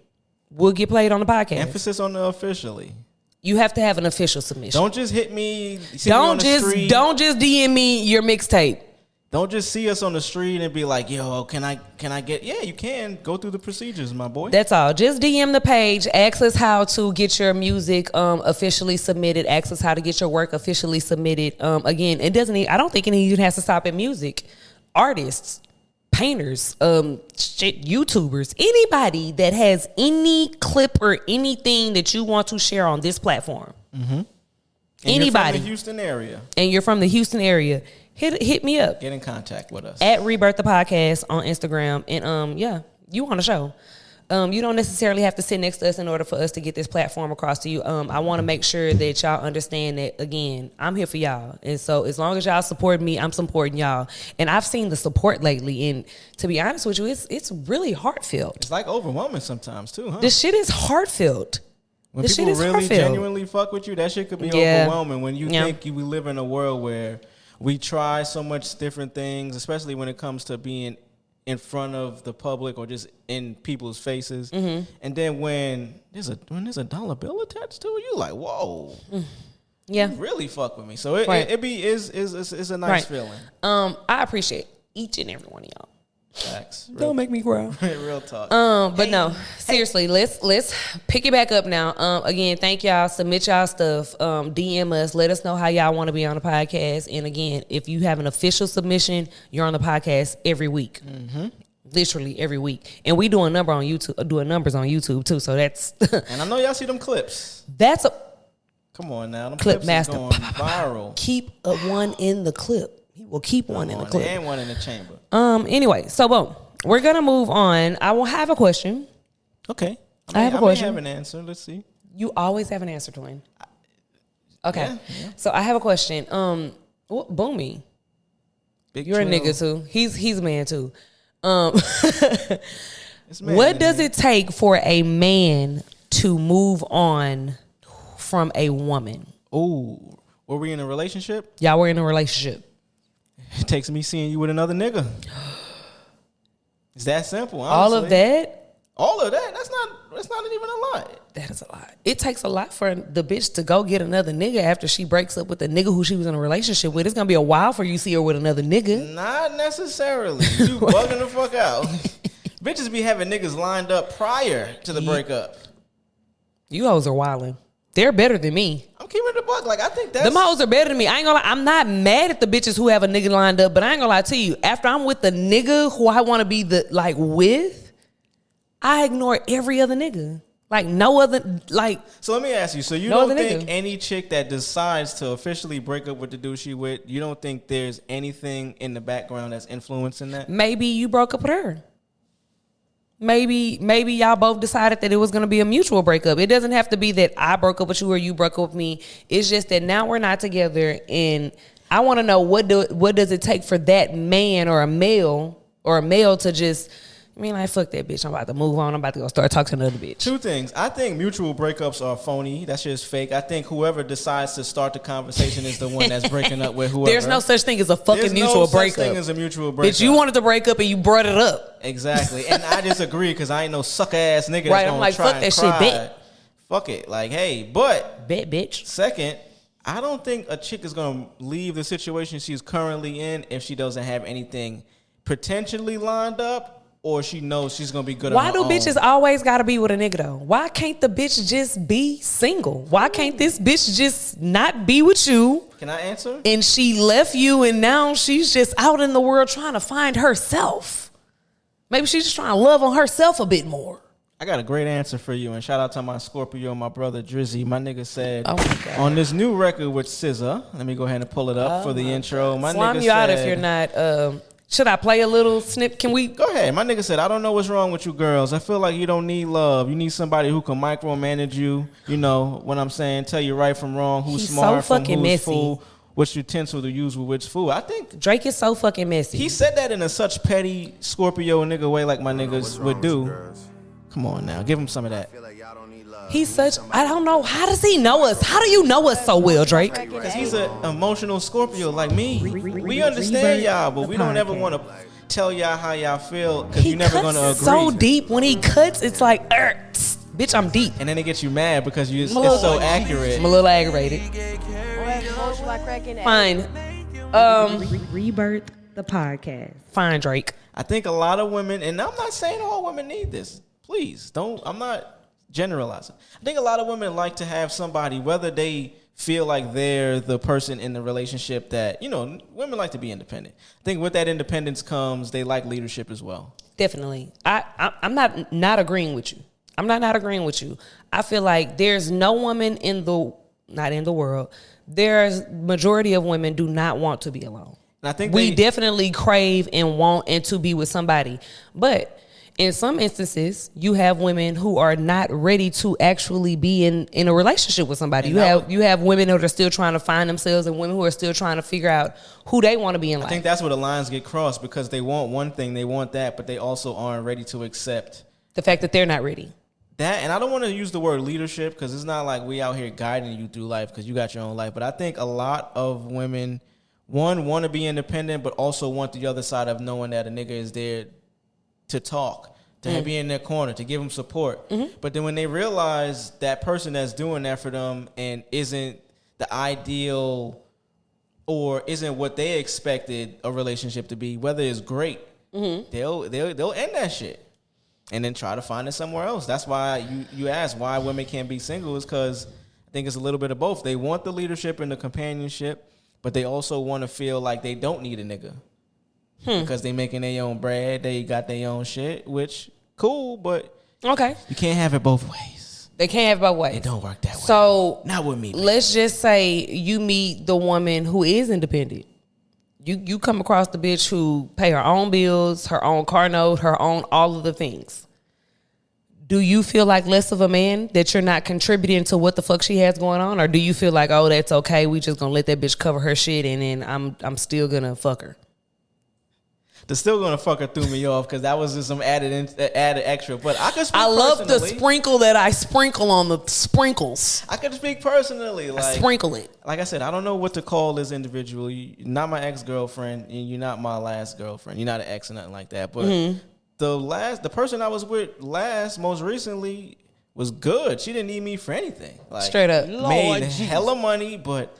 will get played on the podcast. Emphasis on the officially. You have to have an official submission. Don't just hit me. See me on the street. Don't just DM me your mixtape. Don't just see us on the street and be like, yo, can I get? Yeah, you can go through the procedures, my boy. That's all. Just DM the page. Ask us how to get your music officially submitted. Ask us how to get your work officially submitted. Again, it doesn't. I don't think it even has to stop at music. Artists, painters, YouTubers, anybody that has any clip or anything that you want to share on this platform. Mm-hmm. Anybody. You're from the Houston area. And you're from the Houston area. Hit me up. Get in contact with us. At Rebirth the Podcast on Instagram. And yeah, you on the show. You don't necessarily have to sit next to us in order for us to get this platform across to you. I want to make sure that y'all understand that, again, I'm here for y'all. And so as long as y'all support me, I'm supporting y'all. And I've seen the support lately. And to be honest with you, it's really heartfelt. It's like overwhelming sometimes too, huh? This shit is heartfelt. When this people shit is really heartfelt. genuinely fuck with you, that shit could be overwhelming. When you think we live in a world where we try so much different things, especially when it comes to being in front of the public or just in people's faces. Mm-hmm. And then when there's a dollar bill attached to it, you're like, whoa. Yeah. You really fuck with me. So it's a nice feeling. I appreciate each and every one of y'all Facts. Don't make me cry. Real talk. But no, seriously, let's pick it back up now. Again, thank y'all. Submit y'all stuff. DM us. Let us know how y'all want to be on the podcast. And again, if you have an official submission, you're on the podcast every week. Mm-hmm. Literally every week. And we doing numbers on YouTube too. So that's and I know y'all see them clips. That's a come on now. Them clip clips master. is going viral. Keep one in the clip. He will keep one in the clip. And one in the chamber. Anyway, so boom. We're gonna move on. I will have a question. Okay. I have a question. I have an answer. Let's see. You always have an answer, Twin. Okay. Yeah. So I have a question. What Boomy? Big You're chill. a nigga too. He's a man too. It's man What in does here. it take for a man to move on from a woman? Ooh. Were we in a relationship? Y'all were in a relationship. It takes me seeing you with another nigga. It's that simple. Honestly. All of that? All of that? That's not even a lot. That is a lot. It takes a lot for the bitch to go get another nigga after she breaks up with the nigga who she was in a relationship with. It's gonna be a while for you see her with another nigga. Not necessarily. You bugging the fuck out. Bitches be having niggas lined up prior to the breakup. You hoes are wildin'. They're better than me. I'm keeping it a buck. Like I think that's Them hoes are better than me. I ain't gonna lie. I'm not mad at the bitches who have a nigga lined up, but I ain't gonna lie to you. After I'm with the nigga who I want to be with, I ignore every other nigga. Like no other. Like So let me ask you. So you No don't other think nigga. any chick that decides to officially break up with the dude she with, you don't think there's anything in the background that's influencing that? maybe you broke up with her. Maybe y'all both decided that it was gonna be a mutual breakup. It doesn't have to be that I broke up with you or you broke up with me. It's just that now we're not together, and I want to know what does it take for that man or a male to just. I mean, like, fuck that bitch. I'm about to move on. I'm about to go start talking to another bitch. Two things. I think mutual breakups are phony. That's just fake. I think whoever decides to start the conversation is the one that's breaking up with whoever. There's no such thing as a fucking There's mutual no such breakup. thing as a mutual breakup. Bitch, you wanted to break up and you brought it up. Exactly. And I disagree because I ain't no sucker ass nigga that's Right, I'm gonna like, try fuck and that shit, cry. bet. Fuck it. Like, hey, but Bet, bitch. second, I don't think a chick is gonna leave the situation she's currently in if she doesn't have anything potentially lined up or she knows she's gonna be good Why on do her bitches own. always gotta be with a nigga though? Why can't the bitch just be single? Why can't this bitch just not be with you? Can I answer? And she left you and now she's just out in the world trying to find herself. Maybe she's just trying to love on herself a bit more. I got a great answer for you, and shout out to my Scorpio, my brother Drizzy. My nigga said Oh my God. on this new record with SZA, let me go ahead and pull it up for the intro. My Slime nigga you out if said- you're not. Should I play a little snip? Can we? Go ahead. My nigga said, I don't know what's wrong with you girls. I feel like you don't need love. You need somebody who can micromanage you. You know what I'm saying? Tell you right from wrong, who's He's smart so from fucking who's messy. fool, which utensil to use with which fool. I think Drake is so fucking messy. he said that in a such petty Scorpio nigga way like my niggas would do. Come on now. Give him some of that. He's such. I don't know. How does he know us? How do you know us so well, Drake? Because he's an emotional Scorpio like me. We understand Rebirth, y'all, but we don't ever podcast. want to tell y'all how y'all feel because He you're never cuts going to agree. so deep. When he cuts, it's like, bitch, I'm deep. And then it gets you mad because it's I'm a little- so accurate. I'm a little aggravated. Fine. Rebirth, the podcast. Fine, Drake. I think a lot of women, and I'm not saying all women need this. Please don't. I'm not generalizing. I think a lot of women like to have somebody, whether they feel like they're the person in the relationship that, you know, women like to be independent. I think with that independence comes, they like leadership as well. Definitely. I'm not agreeing with you. I'm not agreeing with you. I feel like there's no woman not in the world. There's majority of women do not want to be alone. And I think we definitely crave and want and to be with somebody. But in some instances, you have women who are not ready to actually be in a relationship with somebody. You have women that are still trying to find themselves and women who are still trying to figure out who they want to be in life. I think that's where the lines get crossed because they want one thing, they want that, but they also aren't ready to accept the fact that they're not ready. that. And I don't want to use the word leadership because it's not like we out here guiding you through life because you got your own life. But I think a lot of women, one, want to be independent, but also want the other side of knowing that a nigga is there to talk, to be in their corner, to give them support. But then when they realize that person that's doing that for them and isn't the ideal or isn't what they expected a relationship to be, whether it's great, they'll end that shit and then try to find it somewhere else. That's why you ask why women can't be single, is because I think it's a little bit of both. They want the leadership and the companionship, but they also want to feel like they don't need a nigga because they making their own bread, they got their own shit, which cool, but okay, you can't have it both ways. They can't have it both ways. It don't work that way. So not with me. Baby. Let's just say you meet the woman who is independent. You come across the bitch who pay her own bills, her own car note, her own all of the things. Do you feel like less of a man that you're not contributing to what the fuck she has going on? Or do you feel like, oh, that's okay, we just gonna let that bitch cover her shit and then I'm still gonna fuck her? The still gonna fuck her threw me off because that was just some added extra. But I could speak I love the personally. sprinkle that I sprinkle on the sprinkles. I could speak personally. Like, I sprinkle it. Like I said, I don't know what to call this individual. You're not my ex-girlfriend, and you're not my last girlfriend. You're not an ex or nothing like that. But the person I was with most recently was good. She didn't need me for anything. Like, straight up. Made hella money, but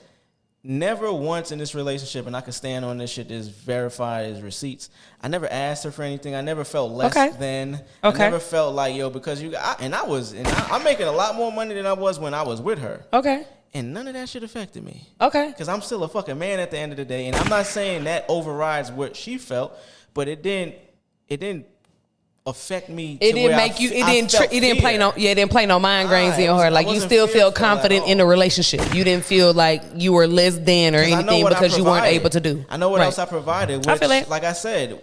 never once in this relationship, and I can stand on this shit that's verified as receipts, I never asked her for anything. I never felt less than. I never felt like, yo, because I'm making a lot more money than I was when I was with her. Okay. And none of that shit affected me. Okay. Because I'm still a fucking man at the end of the day. And I'm not saying that overrides what she felt, but it didn't affect me. It didn't make you. It didn't play no mind games in her. Like, you still feel confident in the relationship. You didn't feel like you were less than or anything because you weren't able to do. I know what else I provided. Which, I feel it. Like I said,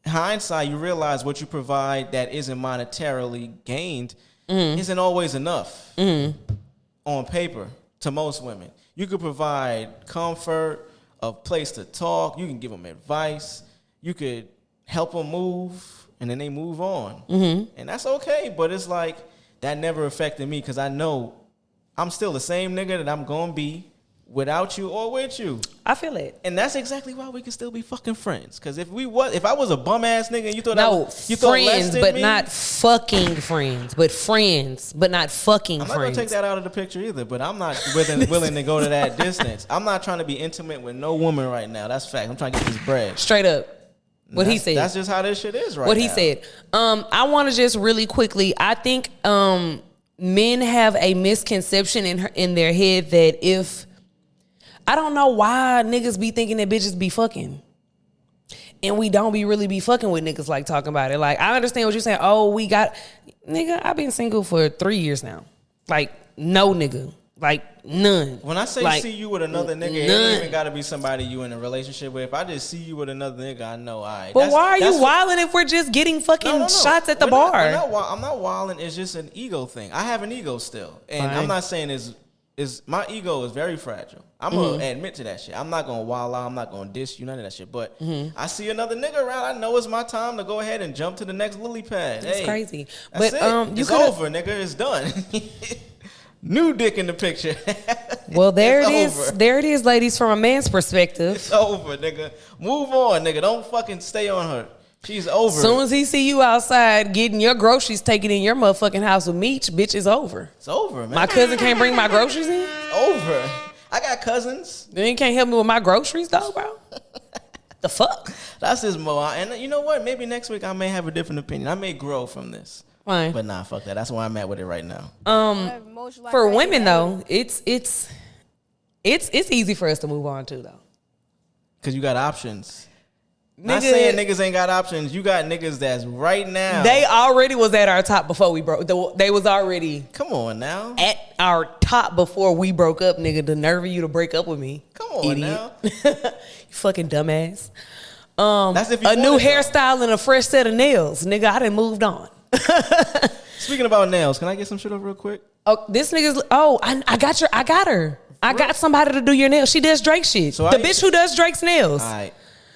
hindsight, you realize what you provide that isn't monetarily gained isn't always enough on paper to most women. You could provide comfort, a place to talk. You can give them advice. You could help them move. And then they move on. And that's okay. But it's like, that never affected me because I know I'm still the same nigga that I'm going to be without you or with you. I feel it. And that's exactly why we can still be fucking friends. Because if I was a bum ass nigga and you thought you thought less than but me, not fucking friends, but not fucking I'm friends. not going to take that out of the picture either, but I'm not willing to go to that distance. I'm not trying to be intimate with no woman right now. That's fact. I'm trying to get this bread. Straight up. What he said. That's just how this shit is right now. What he said. I want to just really quickly, I think men have a misconception in their head that if, I don't know why niggas be thinking that bitches be fucking. And we don't really be fucking with niggas like talking about it. Like, I understand what you're saying. Oh, nigga, I've been single for 3 years now. Like, no nigga. Like, none. When I say see you with another nigga, it ain't even got to be somebody you in a relationship with. If I just see you with another nigga, I know, all right. But why are you wilding if we're just getting fucking shots at the bar? I'm not wilding. It's just an ego thing. I have an ego still. And I'm not saying my ego is very fragile. I'm going to admit to that shit. I'm not going to wild out. I'm not going to diss you, none of that shit. But I see another nigga around. I know it's my time to go ahead and jump to the next lily pad. It's crazy. That's but it's over, nigga. It's done. New dick in the picture. Well, there it is. Over. There it is, ladies, from a man's perspective. It's over, nigga. Move on, nigga. Don't fucking stay on her. She's over. As soon as he see you outside getting your groceries taken in your motherfucking house with meat, bitch, it's over. It's over, man. My cousin can't bring my groceries in? It's over. I got cousins. Then you can't help me with my groceries, though, bro? The fuck? That's his mo. And you know what? Maybe next week I may have a different opinion. I may grow from this. Fine. But nah, fuck that. That's where I'm at with it right now. For women though, it's easy for us to move on too though. Cause you got options. Not saying niggas ain't got options. You got niggas that's right now. They already was at our top before we broke. They was already. Come on now. At our top before we broke up, nigga. The nerve of you to break up with me. Come on now. You fucking dumbass. That's if you a new hairstyle and a fresh set of nails, nigga. I done moved on. Speaking about nails, can I get some shit over real quick? Oh, this nigga's. Oh, I got her. I got somebody to do your nails. She does Drake shit. So the bitch who does Drake's nails. All right.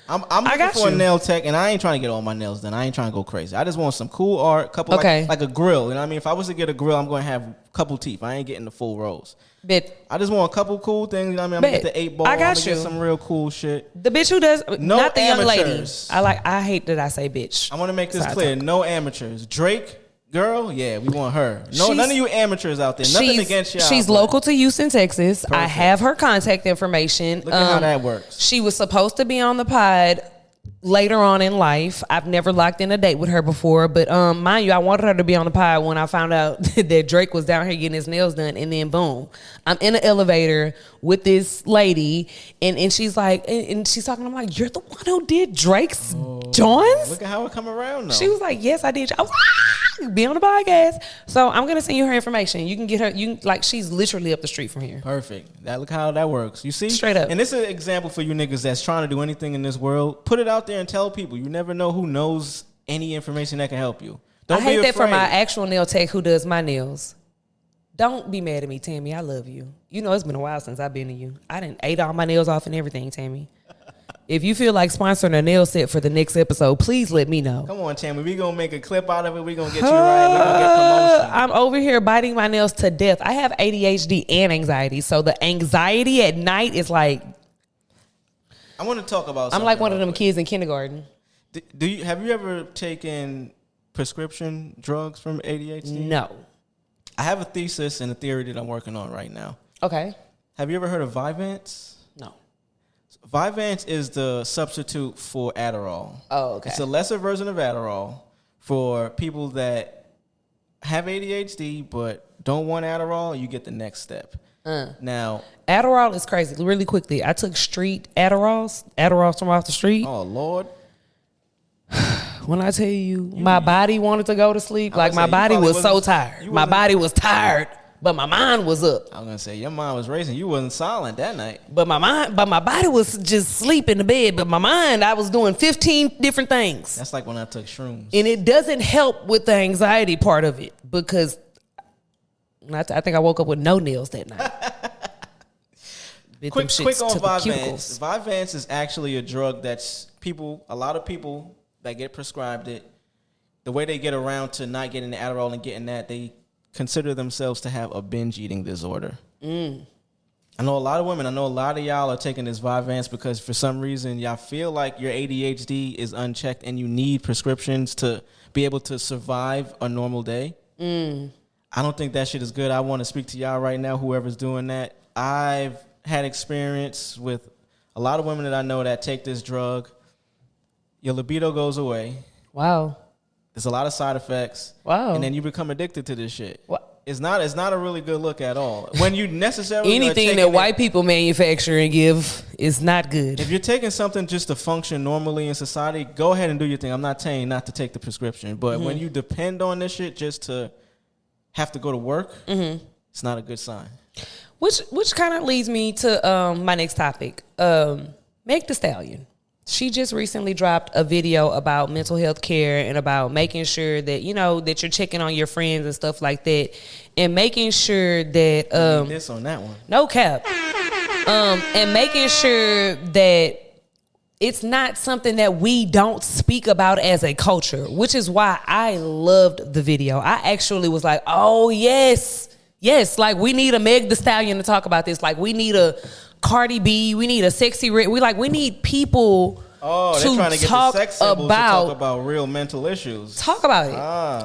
I'm looking for a nail tech, and I ain't trying to get all my nails done. I ain't trying to go crazy. I just want some cool art, couple like a grill. You know what I mean? If I was to get a grill, I'm going to have a couple teeth. I ain't getting the full rows. I just want a couple cool things. You know what I mean? I'm going to get the 8 ball. I got you. Get some real cool shit. The bitch who does, no not the amateurs. young lady. I hate that I say bitch. I want to make this clear. No amateurs. Drake, girl, yeah, we want her. None of you amateurs out there. Nothing against y'all. She's local to Houston, Texas. Perfect. I have her contact information. Look at how that works. She was supposed to be on the pod later on in life. I've never locked in a date with her before, but mind you, I wanted her to be on the pod when I found out that Drake was down here getting his nails done, and then boom, I'm in an elevator with this lady, and she's like, and she's talking. I'm like, you're the one who did Drake's joints? Look at how it come around though. She was like, yes, I did. I was like, be on the podcast. So I'm gonna send you her information. You can get her. She's literally up the street from here. Perfect. Look how that works. You see? Straight up. And this is an example for you niggas that's trying to do anything in this world. Put it out there and tell people. You never know who knows any information that can help you. Don't I hate be that for afraid. my actual nail tech who does my nails. Don't be mad at me, Tammy. I love you. You know it's been a while since I've been to you. I didn't ate all my nails off and everything, Tammy. If you feel like sponsoring a nail set for the next episode, please let me know. Come on, Tammy. We gonna make a clip out of it. We gonna get you right. We gonna get promotion. I'm over here biting my nails to death. I have ADHD and anxiety, so the anxiety at night is like I want to talk about. I'm like one of them quick. kids in kindergarten. Have you ever taken prescription drugs from ADHD? No. I have a thesis and a theory that I'm working on right now. Okay. Have you ever heard of Vyvanse? No. Vyvanse is the substitute for Adderall. Oh, okay. It's a lesser version of Adderall for people that have ADHD but don't want Adderall. You get the next step. Now, Adderall is crazy. Really quickly, I took street Adderalls from off the street. oh Lord, When I tell you, my body wanted to go to sleep. Like, was my saying, you body probably was so wasn't- tired. you My wasn't- body was tired, but my mind was up. I was gonna say your mind was racing. You wasn't silent that night. But my body was just sleep in the bed. But my mind, I was doing 15 different things. That's like when I took shrooms. And it doesn't help with the anxiety part of it because I think I woke up with no nails that night. Bit them Quick shits on to the Vyvanse. cuticles. Vyvanse is actually a drug that's a lot of people that get prescribed it, the way they get around to not getting the Adderall and getting that, they consider themselves to have a binge eating disorder. I know a lot of women, I know a lot of y'all are taking this Vyvanse because for some reason y'all feel like your ADHD is unchecked and you need prescriptions to be able to survive a normal day. I don't think that shit is good. I want to speak to y'all right now, whoever's doing that. I've had experience with a lot of women that I know that take this drug. Your libido goes away. Wow. There's a lot of side effects. Wow. And then you become addicted to this shit. What? It's not a really good look at all. When you necessarily are Anything taking that it- white people manufacture and give is not good. If you're taking something just to function normally in society, go ahead and do your thing. I'm not saying not to take the prescription, but when you depend on this shit just to have to go to work, it's not a good sign. Which kind of leads me to my next topic. Meg Thee Stallion. She just recently dropped a video about mental health care and about making sure that, that you're checking on your friends and stuff like that. And making sure that This on that one. no cap. And making sure that it's not something that we don't speak about as a culture, which is why I loved the video. I actually was like, oh, yes, like we need a Meg Thee Stallion to talk about this. Like we need a Cardi B, we need a Sexy Red. We need people Oh, they're trying to get talk the sex symbols to about, talk about real mental issues. Talk about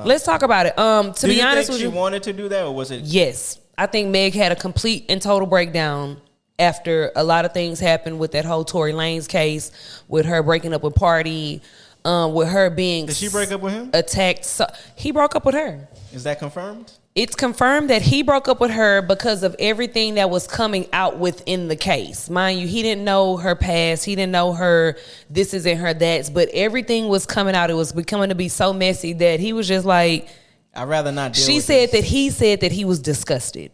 it. Let's talk about it. To Do be you honest think with she you, wanted to do that, or was it? yes, I think Meg had a complete and total breakdown after a lot of things happened with that whole Tory Lanez case, with her breaking up with Party, with her being Did she break up with him? attacked. So, he broke up with her. Is that confirmed? It's confirmed that he broke up with her because of everything that was coming out within the case. Mind you, he didn't know her past. He didn't know her this is and her that's. But everything was coming out. It was becoming to be so messy that he was just like... I'd rather not deal She with said this. that he said that he was disgusted.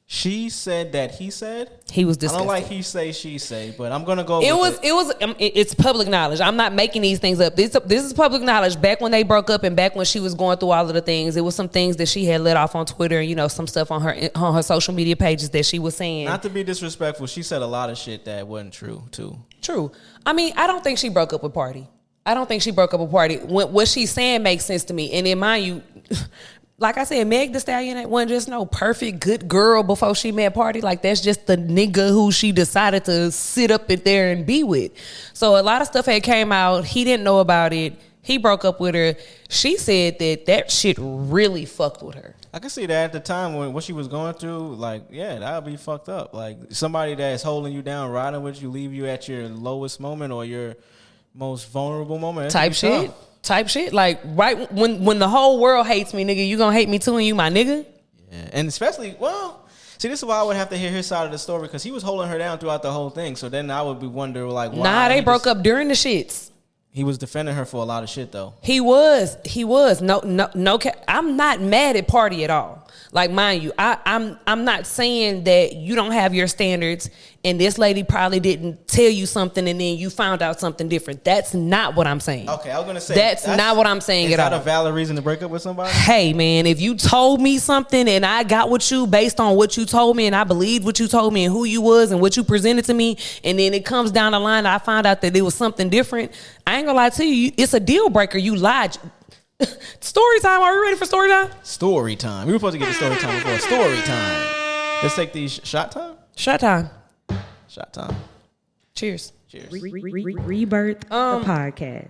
She said that he said? He was I disgusted. don't like he say, she say, but I'm going to go It's public knowledge. I'm not making these things up. This is public knowledge. Back when they broke up and back when she was going through all of the things, it was some things that she had let off on Twitter and, some stuff on her social media pages that she was saying. Not to be disrespectful, she said a lot of shit that wasn't true, too. True. I mean, I don't think she broke up with Party. What she's saying makes sense to me. And then, mind you, like I said, Meg Thee Stallion wasn't just no perfect good girl before she met Party. Like, that's just the nigga who she decided to sit up in there and be with. So a lot of stuff had came out. He didn't know about it. He broke up with her. She said that shit really fucked with her. I can see that at the time when what she was going through, like, yeah, that would be fucked up. Like, somebody that's holding you down, riding with you, leave you at your lowest moment or your most vulnerable moment. Type shit. Type shit. Like right when the whole world hates me, nigga, you gonna hate me too, and you my nigga. Yeah, and especially see, this is why I would have to hear his side of the story because he was holding her down throughout the whole thing. So then I would be wondering like, why? Nah, they broke up during the shits. He was defending her for a lot of shit though. He was. No. I'm not mad at Party at all. Like, mind you, I'm not saying that you don't have your standards and this lady probably didn't tell you something and then you found out something different. That's not what I'm saying. Okay, I was gonna say that's not what I'm saying at all. Is that a valid reason to break up with somebody? Hey man, if you told me something and I got with you based on what you told me and I believed what you told me and who you was and what you presented to me, and then it comes down the line I found out that it was something different, I ain't gonna lie to you, it's a deal breaker. You lied. Story time. Are we ready for story time? Story time. We were supposed to get the story time before. Story time. Let's take these shot time. Shot time. Shot time. Cheers. Cheers. Rebirth the podcast.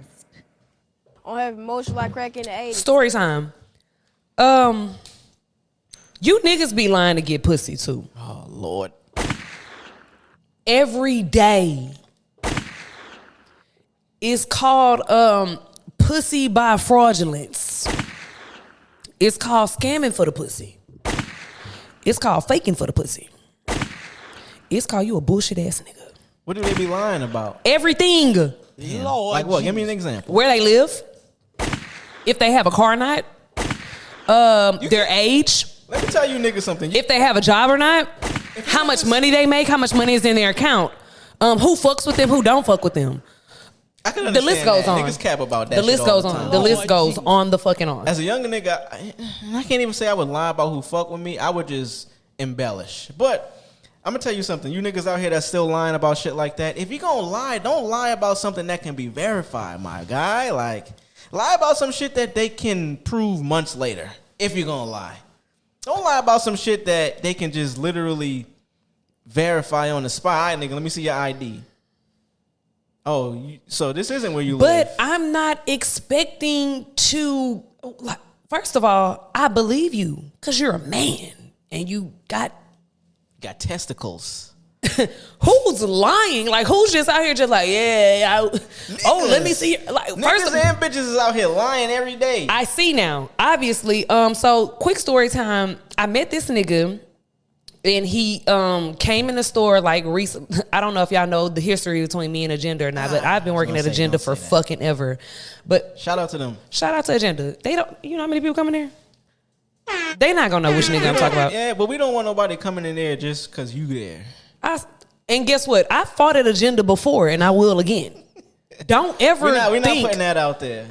On have emotion like crack in the 80s. Story time. You niggas be lying to get pussy too. Oh Lord. Every day. It's called pussy by fraudulence. It's called scamming for the pussy. It's called faking for the pussy. It's called you a bullshit ass nigga. What do they be lying about? Everything. Lord, Like what? Give me an example. Where they live. If they have a car or not. Their age. Let me tell you niggas something. If they have a job or not. How much money they make. How much money is in their account. Who fucks with them. Who don't fuck with them. I can The understand list goes that. on. Niggas cap about that. The shit list all goes the on. time. The list goes Jesus. on the fucking on. As a younger nigga, I can't even say I would lie about who fuck with me. I would just embellish. But I'm gonna tell you something. You niggas out here that's still lying about shit like that. If you gonna lie, don't lie about something that can be verified, my guy. Like, lie about some shit that they can prove months later. If you're gonna lie, don't lie about some shit that they can just literally verify on the spot. All right, nigga, let me see your ID. Oh, so this isn't where you live. But I'm not expecting to. First of all, I believe you because you're a man and you got testicles. who's lying? Like who's just out here just like oh let me see. Like Niggas first and bitches is out here lying every day. I see now. Obviously, so quick story time. I met this nigga. And he came in the store like recent. I don't know if y'all know the history between me and Agenda or not, but I've been working at Agenda for fucking ever. But shout out to them. Shout out to Agenda. They don't. You know how many people come in there? They not gonna know which nigga I'm talking about. Yeah, but we don't want nobody coming in there just cause you there. And guess what? I fought at Agenda before, and I will again. Don't ever. We're not think, putting that out there.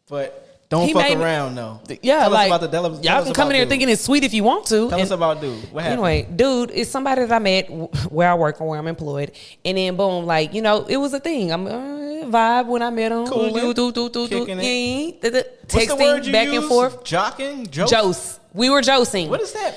But don't fuck around though. Yeah, tell like us about the y'all can come in here thinking it's sweet if you want to. Tell us about dude. What happened? Anyway, dude is somebody that I met where I work or where I'm employed, and then boom, like it was a thing. I'm vibe when I met him. Cool. Kicking it. What's the word Texting you back use? and forth. Jocking? Jose. We were josing. What is that?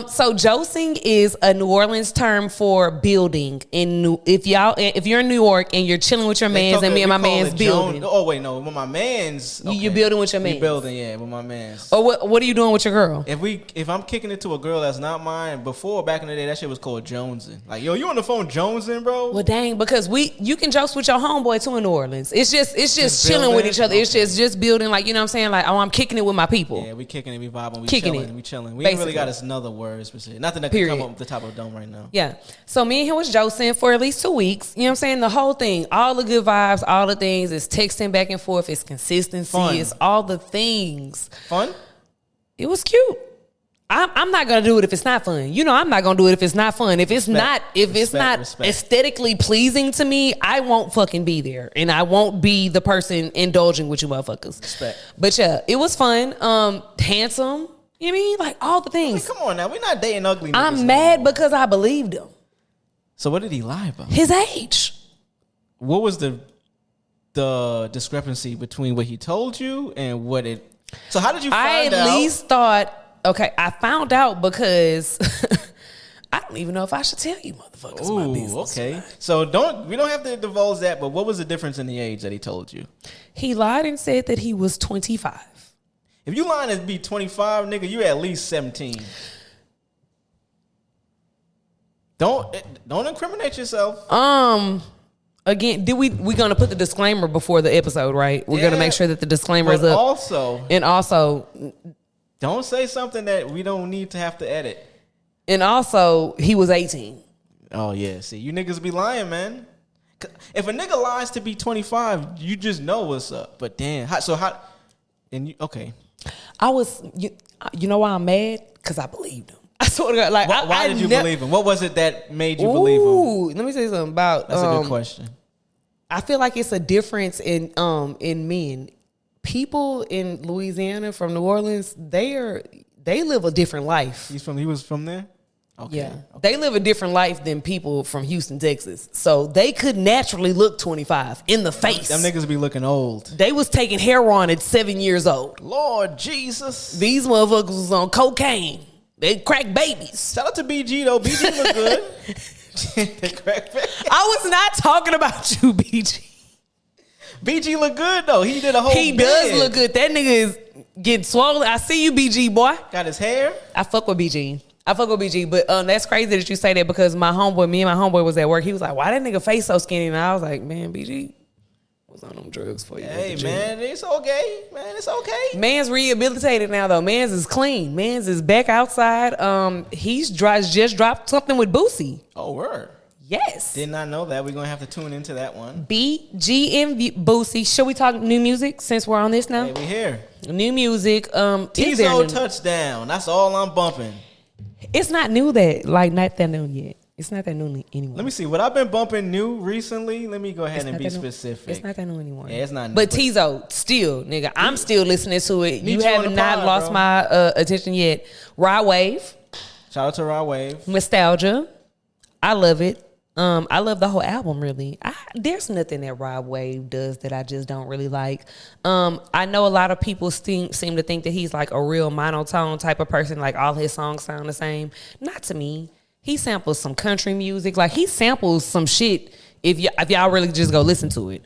So josing is a New Orleans term for building. If you're in New York and you're chilling with your mans and me and my man's building. Oh wait, no, with my man's. Okay. You're building with your mans. Building, yeah, with my man's. Or what are you doing with your girl? If I'm kicking it to a girl that's not mine, back in the day, that shit was called jonesing. Like, yo, you on the phone jonesing, bro? Well, dang, because you can joke with your homeboy too in New Orleans. It's just chilling with each other. Okay. It's just building, like, you know what I'm saying? Like, oh, I'm kicking it with my people. Yeah, we kicking it, we vibing, we kicking chilling, it. We chilling. We ain't really got us another word specific. Nothing that can come up the top of the dome right now. Yeah. So me and him was josing for at least 2 weeks. You know what I'm saying? The whole thing, all the good vibes, all the things. It's texting back and forth. It's consistency. Fun. It's all the things. Fun? It was cute. I'm not gonna do it if it's not fun. You know, I'm not gonna do it if it's not fun. If it's not aesthetically pleasing to me, I won't fucking be there, and I won't be the person indulging with you motherfuckers. Respect. But yeah, it was fun. Handsome. You know what I mean? Like all the things. I mean, come on now, we're not dating ugly niggas. I'm mad because I believed him. So what did he lie about? His age. What was the discrepancy between what he told you and what it? So how did you find out? I at least thought, okay, I found out because I don't even know if I should tell you motherfuckers my business. Okay. So we don't have to divulge that, but what was the difference in the age that he told you? He lied and said that he was 25. If you lying to be 25, nigga, you at least 17. Don't incriminate yourself. Again, we gonna put the disclaimer before the episode, right? We're gonna make sure that the disclaimer is up. Also, don't say something that we don't need to have to edit. And also, he was 18. Oh yeah, see, you niggas be lying, man. If a nigga lies to be 25, you just know what's up. But damn, okay. I was, you know why I'm mad? Because I believed him. I sort of like. Why did you believe him? What was it that made you believe him? Let me say something about. That's a good question. I feel like it's a difference in men. People in Louisiana from New Orleans, they live a different life. He was from there? Okay. Yeah. Okay. They live a different life than people from Houston, Texas. So they could naturally look 25 in the face. Them niggas be looking old. They was taking heroin at 7 years old. Lord Jesus. These motherfuckers was on cocaine. They crack babies. Shout out to BG though. BG look good. They crack babies. I was not talking about you, BG. BG look good though. He did a whole He does look good. That nigga is getting swollen. I see you, BG boy. Got his hair. I fuck with BG. But that's crazy that you say that because me and my homeboy was at work. He was like, why that nigga face so skinny? And I was like, man, BG was on them drugs for you. Hey, man, it's okay. Man, it's okay. Man's rehabilitated now, though. Man's is clean. Man's is back outside. He's just dropped something with Boosie. Oh, word. Yes. Did not know that. We're going to have to tune into that one. BGM Boosie. Should we talk new music since we're on this now? Hey, we here. New music. Tizo touchdown. That's all I'm bumping. It's not new not that new yet. It's not that new anymore. Let me see. What I've been bumping new recently, let me go ahead and be specific. It's not that new anymore. Yeah, it's not new. But Tizo, still, nigga, I'm still listening to it. You have not lost bro. my attention yet. Rod Wave. Shout out to Rod Wave. Nostalgia. I love it. I love the whole album, really. There's nothing that Rod Wave does that I just don't really like. I know a lot of people seem to think that he's like a real monotone type of person, like all his songs sound the same. Not to me. He samples some country music. Like, he samples some shit if y'all really just go listen to it.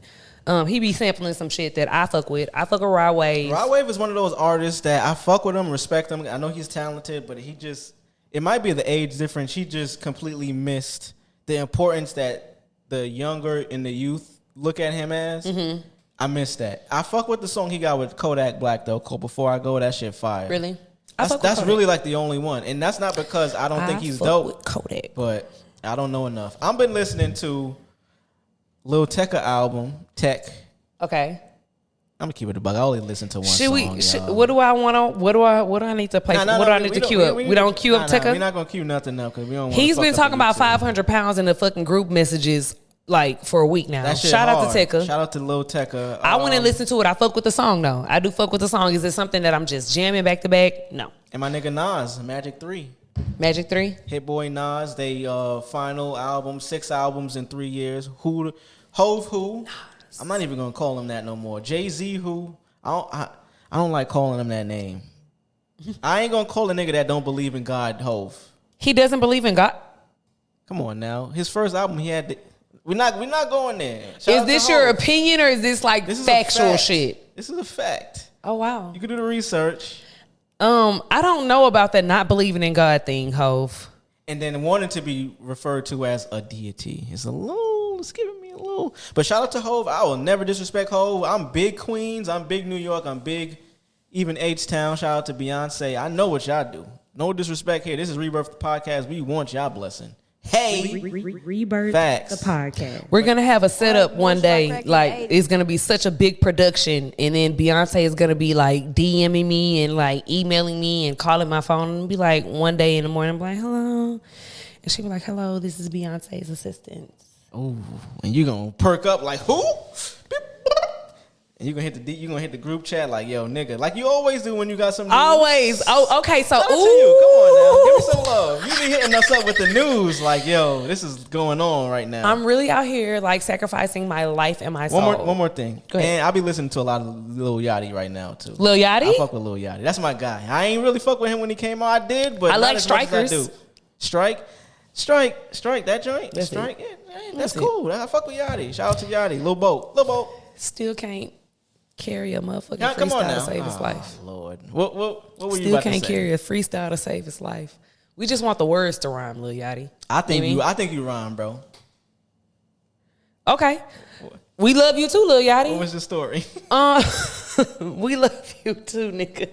He be sampling some shit that I fuck with. I fuck with Rod Wave. Rod Wave is one of those artists that I fuck with him, respect him. I know he's talented, but it might be the age difference. He just completely missed the importance that the younger and the youth look at him as. Mm-hmm. I missed that. I fuck with the song he got with Kodak Black though. Before I Go, that shit fire. Really? That's really like the only one, and that's not because I don't think he's dope. With Kodak, but I don't know enough. I've been listening to Lil Tecca album Tech. Okay. I'm gonna keep it a bug. I only listen to one song. What do I want to? What do I need to play? What do I need to queue up? We don't queue up Tecca. We're not gonna queue nothing up because we don't. He's been talking about 500 pounds in the fucking group messages like for a week now. Shout out to Tecca. Shout out to Lil Tecca. I went and listened to it. I fuck with the song though. I do fuck with the song. Is it something that I'm just jamming back to back? No. And my nigga Nas, Magic 3. Magic 3? Hit Boy Nas, they final album, 6 albums in 3 years. Hove Who? I'm not even gonna call him that no more. Jay-Z Who? I don't like calling him that name. I ain't gonna call a nigga that don't believe in God Hove. He doesn't believe in God? Come on now. His first album he had we're not going there. Is this your opinion or is this like factual shit? This is a fact. Oh wow. You can do the research. I don't know about that not believing in God thing, Hove. And then wanting to be referred to as a deity. It's giving me a little. But shout out to Hove. I will never disrespect Hove. I'm big Queens. I'm big New York. I'm big even H-Town. Shout out to Beyonce. I know what y'all do. No disrespect here. This is Rebirth the podcast. We want y'all blessing. Hey, Rebirth facts. the podcast. We're gonna have a setup one day. Like it's gonna be such a big production, and then Beyonce is gonna be like DMing me and like emailing me and calling my phone and be like one day in the morning, I'm like, hello, and she be like, hello, this is Beyonce's assistant. Oh, and you gonna perk up like who? And you gonna hit the group chat like, yo, nigga, like you always do when you got some news. Always. Oh, okay. So, Shout out to you. Come on now, give me some love. You be hitting us up with the news, like, yo, this is going on right now. I'm really out here like sacrificing my life and my soul. One more thing. Go ahead. And I'll be listening to a lot of Lil Yachty right now too. Lil Yachty? I fuck with Lil Yachty. That's my guy. I ain't really fuck with him when he came out. I did, but I like not as much as I Strikers. do. Strike. That joint. That's Strike. Yeah, that's cool. I fuck with Yachty. Shout out to Yachty. Lil Boat. Still can't carry a motherfucking Come on freestyle now. to save his life. Lord. What were you Still about to say? can't carry a freestyle to save his life. We just want the words to rhyme, Lil Yachty. I think you rhyme, bro. Okay. We love you too, Lil Yachty. What was the story? We love you too, nigga.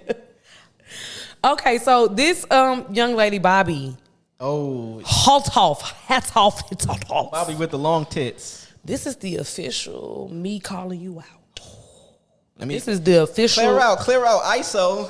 Okay, so this young lady, Bobby. Oh. Hats off. Bobby with the long tits. This is the official me calling you out. This is the official. Clear out. ISO.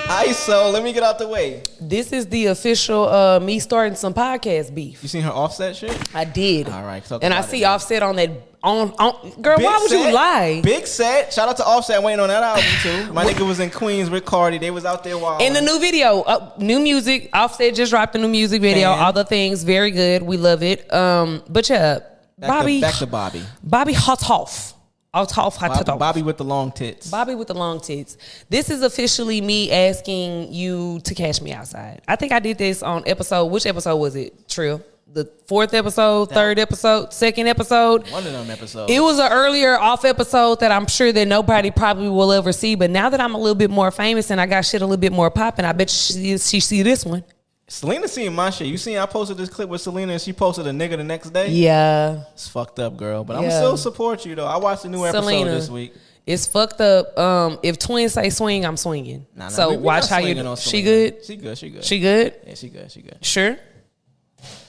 ISO, let me get out the way. This is the official me starting some podcast beef. You seen her Offset shit? I did. All right. And I see Offset on that. Girl, Big why would set, you lie? Big set. Shout out to Offset. I'm waiting on that album too. My nigga was in Queens with Cardi. They was out there wild. In the new video, new music. Offset just dropped a new music video. All the things, very good. We love it. But yeah, Bobby. Back to Bobby. Bobby Hotoff. Bobby with the long tits. Bobby with the long tits. This is officially me asking you to catch me outside. I think I did this on episode. Which episode was it? Trill. The 4th episode, 3rd episode, 2nd episode. One of them episodes. It was an earlier off episode that I'm sure that nobody probably will ever see. But now that I'm a little bit more famous and I got shit a little bit more popping, I bet she see this one. Selena seen my shit. You seen I posted this clip with Selena and she posted a nigga the next day? Yeah. It's fucked up, girl. But I'm still support you, though. I watched the new episode this week. It's fucked up. If twins say swing, I'm swinging. Nah, so we watch how you do. She good? She good. She good? Yeah, she good. Sure?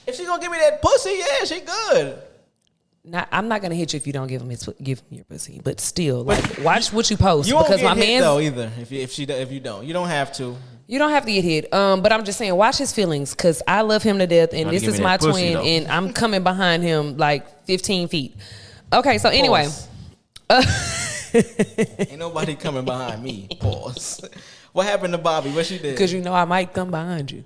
If she gonna give me that pussy, yeah, she good. I'm not gonna hit you if you don't give him your pussy, but still, like, watch what you post. You won't because get my hit man though either. If you don't, you don't have to. You don't have to get hit. But I'm just saying, watch his feelings because I love him to death, and this is my twin, and I'm coming behind him like 15 feet. Okay, so anyway, ain't nobody coming behind me. Pause. What happened to Bobby? What she did? Because you know I might come behind you.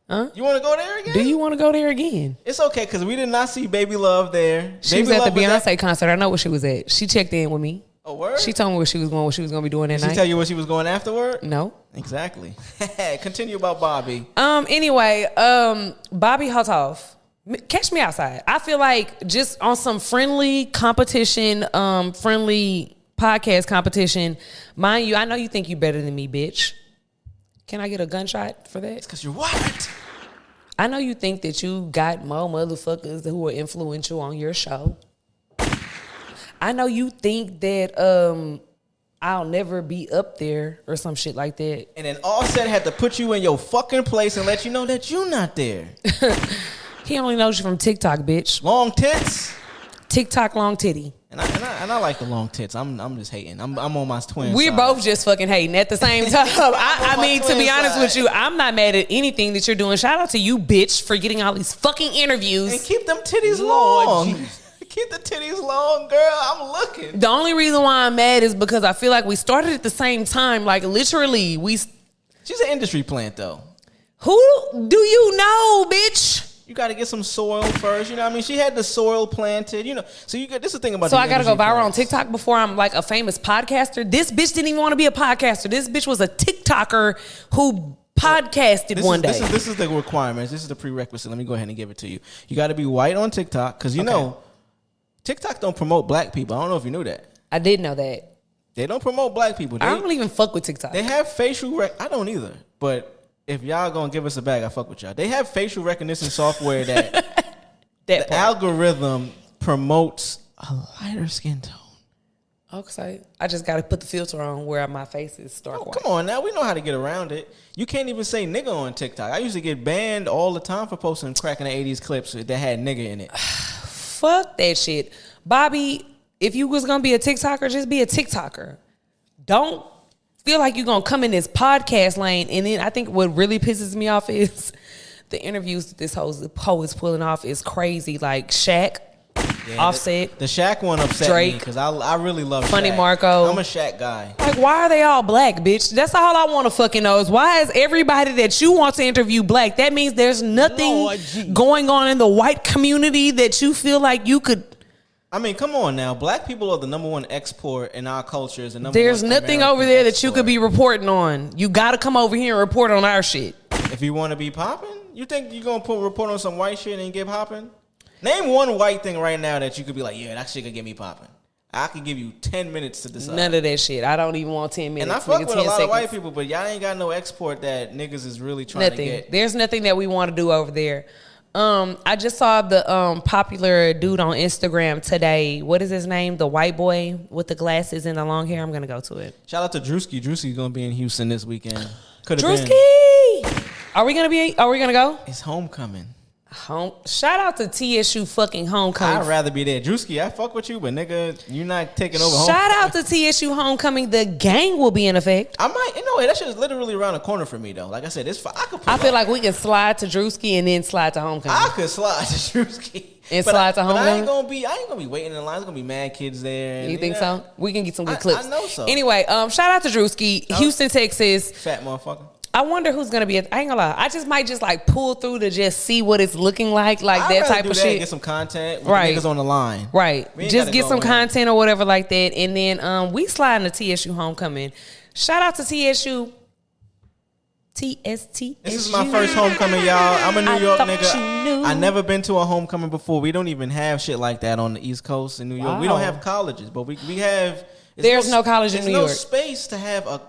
Huh? You want to go there again? Do you want to go there again? It's okay because we did not see Baby Love there. She was at the Beyonce concert. I know where she was at. She checked in with me. Oh, word? She told me where she was going, what she was going to be doing that night. Did she tell you where she was going afterward? No. Exactly. Continue about Bobby. Anyway, Bobby Hotoff. Catch me outside. I feel like just on some friendly competition, friendly podcast competition. Mind you, I know you think you better than me, bitch. Can I get a gunshot for that? It's because you're white. I know you think that you got more motherfuckers who are influential on your show. I know you think that I'll never be up there or some shit like that. And then Offset had to put you in your fucking place and let you know that you're not there. He only knows you from TikTok, bitch. Long tits. TikTok long titty. And I like the long tits. I'm just hating. I'm on my twin We're side. both just fucking hating at the same time. I mean, to be honest with you, I'm not mad at anything that you're doing. Shout out to you, bitch, for getting all these fucking interviews. And keep them titties long. Keep the titties long, girl. I'm looking. The only reason why I'm mad is because I feel like we started at the same time. Like, literally, She's an industry plant, though. Who do you know, bitch? You got to get some soil first. You know what I mean? She had the soil planted, you know. So you got this is the thing about. So I got to go viral on TikTok before I'm like a famous podcaster. This bitch didn't even want to be a podcaster. This bitch was a TikToker who podcasted one day. This is the requirements. This is the prerequisite. Let me go ahead and give it to you. You got to be white on TikTok because you know TikTok don't promote black people. I don't know if you knew that. I did know that. They don't promote black people. I don't even fuck with TikTok. They have facial I don't either. But if y'all gonna give us a bag, I fuck with y'all. They have facial recognition software that the algorithm promotes a lighter skin tone. Okay, I just got to put the filter on where my face is stark white. Come on now, we know how to get around it. You can't even say nigga on TikTok. I used to get banned all the time for posting crack in the 80s clips that had nigga in it. Fuck that shit. Bobby, if you was going to be a TikToker, just be a TikToker. Don't feel like you're going to come in this podcast lane. And then I think what really pisses me off is the interviews that this hoe is pulling off is crazy. Like Shaq, Offset. The Shaq one upset Drake, me because I really love Funny Shaq. Marco. I'm a Shaq guy. Like, why are they all black, bitch? That's all I want to fucking know is why is everybody that you want to interview black? That means there's nothing going on in the white community that you feel like you could. I mean, come on now. Black people are the number one export in our culture. Is the number There's one nothing American over there that export. you could be reporting on. You got to come over here and report on our shit. If you want to be popping, you think you're going to report on some white shit and get popping? Name one white thing right now that you could be like, yeah, that shit could get me popping. I could give you 10 minutes to decide. None of that shit. I don't even want 10 minutes. And I fuck with a lot of white seconds. people, but y'all ain't got no export that niggas is really trying to get. There's nothing that we want to do over there. I just saw the popular dude on Instagram today. What is his name? The white boy with the glasses and the long hair. I'm gonna go to it. Shout out to Drewski. Drewski's gonna be in Houston this weekend. Could have been. Drewski! Are we gonna go? It's homecoming. Shout out to TSU fucking homecoming. I'd rather be there. Drewski, I fuck with you, but nigga, you're not taking over Shout homecoming. out to TSU homecoming. The gang will be in effect. I might, that shit is literally around the corner for me though. Like I said, it's I could. I feel like we can slide to Drewski and then slide to homecoming. I could slide to Drewski And slide to But I homecoming? ain't gonna be waiting in line. There's gonna be mad kids there. And, You think so? We can get some good clips. I know so. Anyway, shout out to Drewski, Houston, Texas. Fat motherfucker. I wonder who's gonna be. I ain't gonna lie. I just might just like pull through to just see what it's looking like I'd that rather type do of that shit. and get some content with Right. the niggas on the line. Right. We ain't Just gotta get go some in. content or whatever like that, and then we slide into TSU homecoming. Shout out to TSU. TST. This is my first homecoming, y'all. I'm a New York thought nigga. you knew. I never been to a homecoming before. We don't even have shit like that on the East Coast in New York. We don't Wow. have colleges, but we have. There's no college in New There's no York. space to have a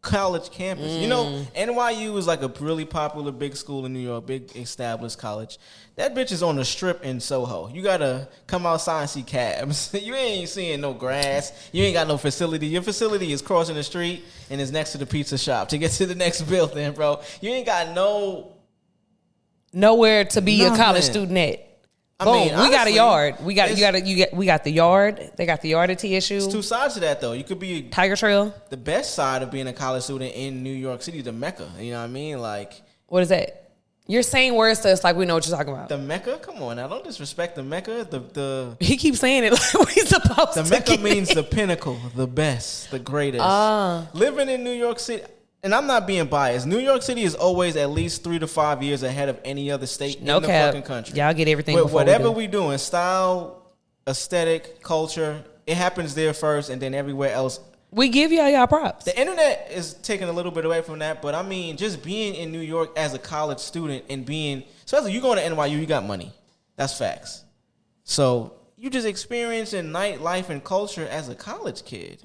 college campus. You know, NYU is like a really popular big school in New York, big established college. That bitch is on the strip in Soho. You gotta come outside and see cabs. You ain't seeing no grass. You ain't got no facility. Your facility is crossing the street and is next to the pizza shop to get to the next building, bro. You ain't got Nowhere to be a college Nothing. student at. I Boom. mean, We got a honestly, yard. We got the yard. They got the yard at TSU. There's two sides to that though. You could be Tiger Trail. the best side of being a college student in New York City, the Mecca. You know what I mean? Like What is that? You're saying words to us like we know what you're talking about. the Mecca. Come on now, don't disrespect the Mecca. The He keeps saying it like we supposed to. Mecca get means it. the pinnacle, the best, the greatest. Ah. Living in New York City, and I'm not being biased. New York City is always at least 3 to 5 years ahead of any other state No in the cap. fucking country. Y'all get everything With before whatever we do. we doing, style, aesthetic, culture, it happens there first, and then everywhere else. We give y'all props. The internet is taking a little bit away from that, but I mean, just being in New York as a college student and being, especially you going to NYU, you got money. That's facts. So you just experiencing nightlife and culture as a college kid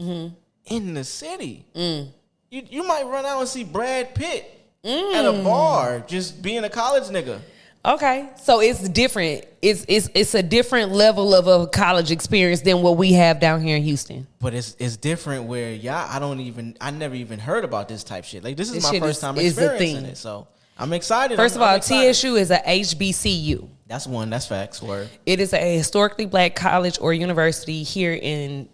in the city. You might run out and see Brad Pitt at a bar just being a college nigga. Okay, so it's different. It's a different level of a college experience than what we have down here in Houston. But it's different where I never even heard about this type shit. Like this is This my shit first time is a experiencing thing. it. So I'm excited. First of I'm all, excited. TSU is a HBCU. That's one. That's facts. Word. It is a historically black college or university here in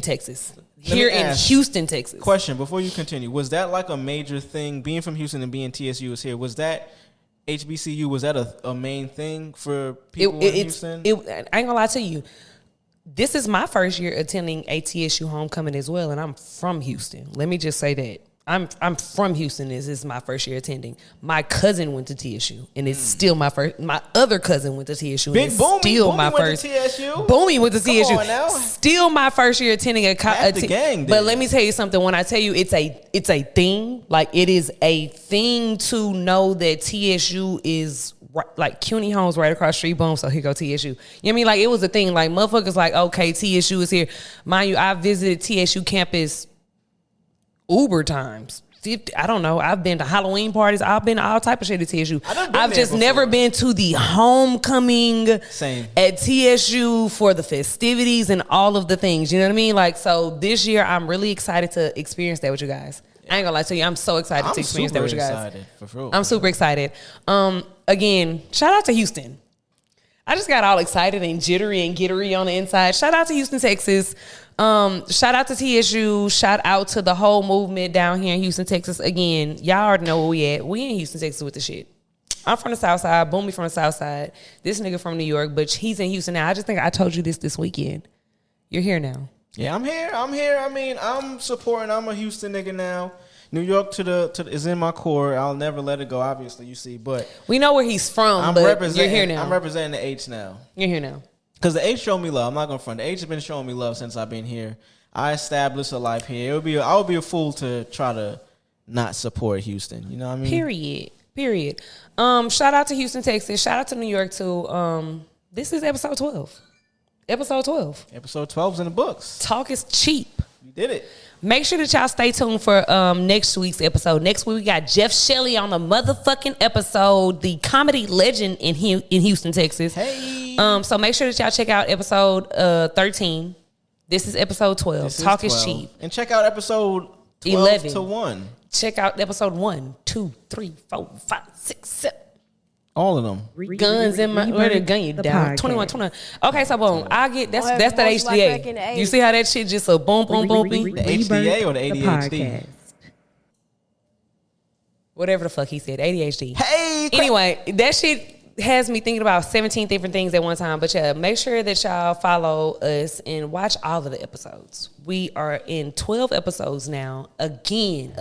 Texas. Let me Here in ask. Houston, Texas. Question before you continue: was that like a major thing? Being from Houston and being TSU is here. Was that HBCU? Was that a main thing for people in Houston? I ain't gonna lie to you. This is my first year attending a TSU homecoming as well, and I'm from Houston. Let me just say that. I'm from Houston. This is my first year attending. My cousin went to TSU, and it's still my first. My other cousin went to TSU, and Big it's Boomy. still Boomy my went first. to TSU. Boomy went to Come TSU. on now. Still my first year attending a Half college. the gang But did. let me tell you something. When I tell you it's a thing, like it is a thing to know that TSU is right, like CUNY Home's right across the street. Boom. So here go TSU. You know what I mean? Like it was a thing. Like motherfuckers like, okay, TSU is here. Mind you, I visited TSU campus Uber times. I don't know. I've been to Halloween parties. I've been to all type of shit at TSU. I've there just before. never been to the homecoming Same. at TSU for the festivities and all of the things. You know what I mean? Like, so this year I'm really excited to experience that with you guys. I ain't gonna lie to you. I'm so excited to experience that with you guys. Excited, for real. I'm super excited. Again, shout out to Houston. I just got all excited and jittery and gittery on the inside. Shout out to Houston, Texas. Shout out to TSU. Shout out to the whole movement down here in Houston, Texas. Again, y'all already know where we at. We in Houston, Texas with the shit. I'm from the South Side. Boomy from the South Side. This nigga from New York, but he's in Houston now. I just think I told you this weekend. You're here now. Yeah, I'm here. I mean, I'm supporting. I'm a Houston nigga now. New York to the is in my core. I'll never let it go. Obviously, you see, but We know where he's from, I'm but representing. you're here now. I'm representing the H now. You're here now. Because the H showed me love. I'm not gonna front. The H has been showing me love since I've been here. I established a life here. I would be a fool to try to not support Houston. You know what I mean? Period. Shout out to Houston, Texas. Shout out to New York too. This is episode 12. Episode 12. Episode 12's in the books. Talk is cheap. We did it. Make sure that y'all stay tuned for next week's episode. Next week we got Jeff Shelley on the motherfucking episode, the comedy legend in Houston, Texas. Hey. So make sure that y'all check out episode 13. This is episode 12. This Talk is 12. cheap. And check out episode 12 11 to 1. Check out episode 1, 2, 3, 4, 5, 6, 7. All of them. Guns in my where the gun you down 21. Okay, so boom, I get that's that HDA. You see how that shit just a boom boom boom beat? The HDA or the ADHD? Whatever the fuck he said, ADHD. Hey. Anyway, that shit has me thinking about 17 different things at one time. But yeah, make sure that y'all follow us and watch all of the episodes. We are in 12 episodes now. Again.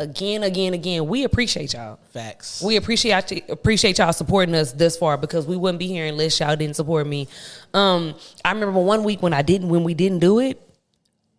We appreciate y'all. Facts. We appreciate y'all supporting us this far, because we wouldn't be here unless y'all didn't support me. I remember one week when we didn't do it.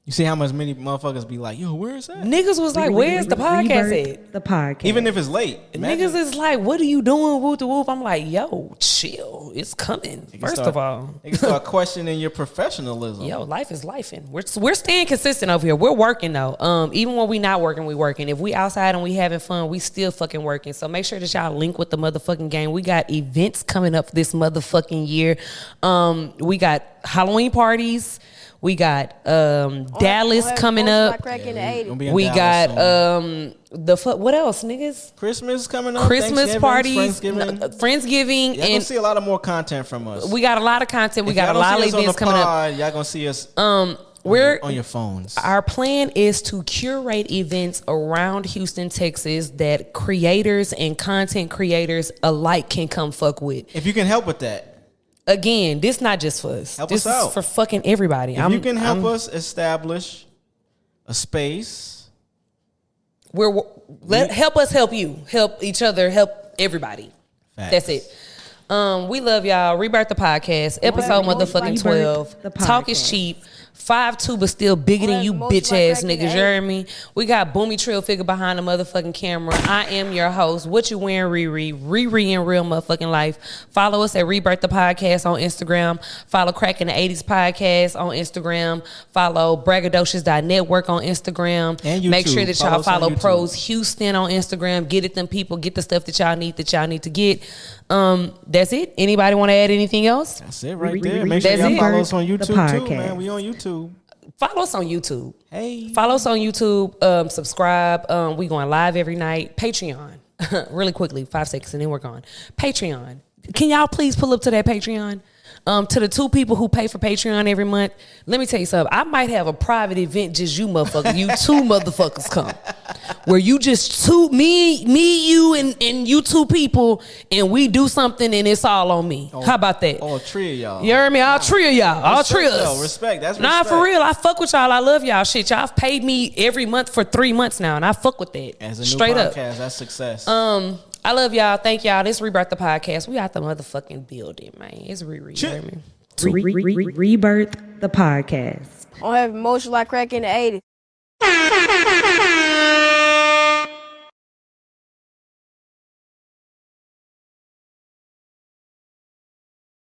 You see how much many motherfuckers be like, yo, where is that? Niggas was like, where's the podcast at? The podcast. Even if it's late. Niggas is like, what are you doing? Whoop the whoop. I'm like, yo, chill. It's coming. First of all. You can start questioning your professionalism. Yo, life is lifing. We're staying consistent over here. We're working though. Even when we not working, we working. If we outside and we having fun, we still fucking working. So make sure that y'all link with the motherfucking game. We got events coming up this motherfucking year. We got Halloween parties. We got Dallas coming up. We got what else, niggas? Christmas coming up. Christmas parties, Y'all Friendsgiving, and gonna see a lot of more content from us. We got a lot of content. We got a lot of events coming up. Y'all gonna see us. We're on your phones. Our plan is to curate events around Houston, Texas that creators and content creators alike can come fuck with. If you can help with that. Again, this not just for us. Help this us out. is for fucking everybody. If you can help us establish a space. Help us help you. Help each other. Help everybody. Facts. That's it. We love y'all. Rebirth the podcast. Episode motherfucking 12. Talk is cheap. 5'2", but still bigger than you bitch ass niggas. You heard me? We got Boomy Trill figure behind the motherfucking camera. I am your host. What you wearing, Riri in real motherfucking life. Follow us at Rebirth the podcast on Instagram. Follow Crack in the 80s podcast on Instagram. Follow braggadocious.network on Instagram. And YouTube. Make sure that y'all follow YouTube. Pros Houston on Instagram. Get it, them people. Get the stuff that y'all need to get. That's it. Anybody want to add anything else? That's it right there. Make sure y'all follow us on YouTube too, man. We on YouTube. Follow us on YouTube. Hey. Follow us on YouTube. Subscribe. We going live every night. Patreon. Really quickly, 5 seconds, and then we're gone. Patreon. Can y'all please pull up to that Patreon? To the 2 people who pay for Patreon every month, let me tell you something. I might have a private event, just you motherfuckers. You 2 motherfuckers come. Where you just me, you, and you 2 people, and we do something and it's all on me. How about that? All 3 of y'all. You heard me? All 3 of y'all. All 3 of us. Respect. That's Nah, respect. for real. I fuck with y'all. I love y'all. Shit, y'all paid me every month for 3 months now, and I fuck with that. As a new Straight podcast, up. that's success. I love y'all. Thank y'all. This Rebirth the podcast. We out the motherfucking building, man. It's Riri. You hear me? Rebirth the podcast. I don't have emotion like crack in the 80s.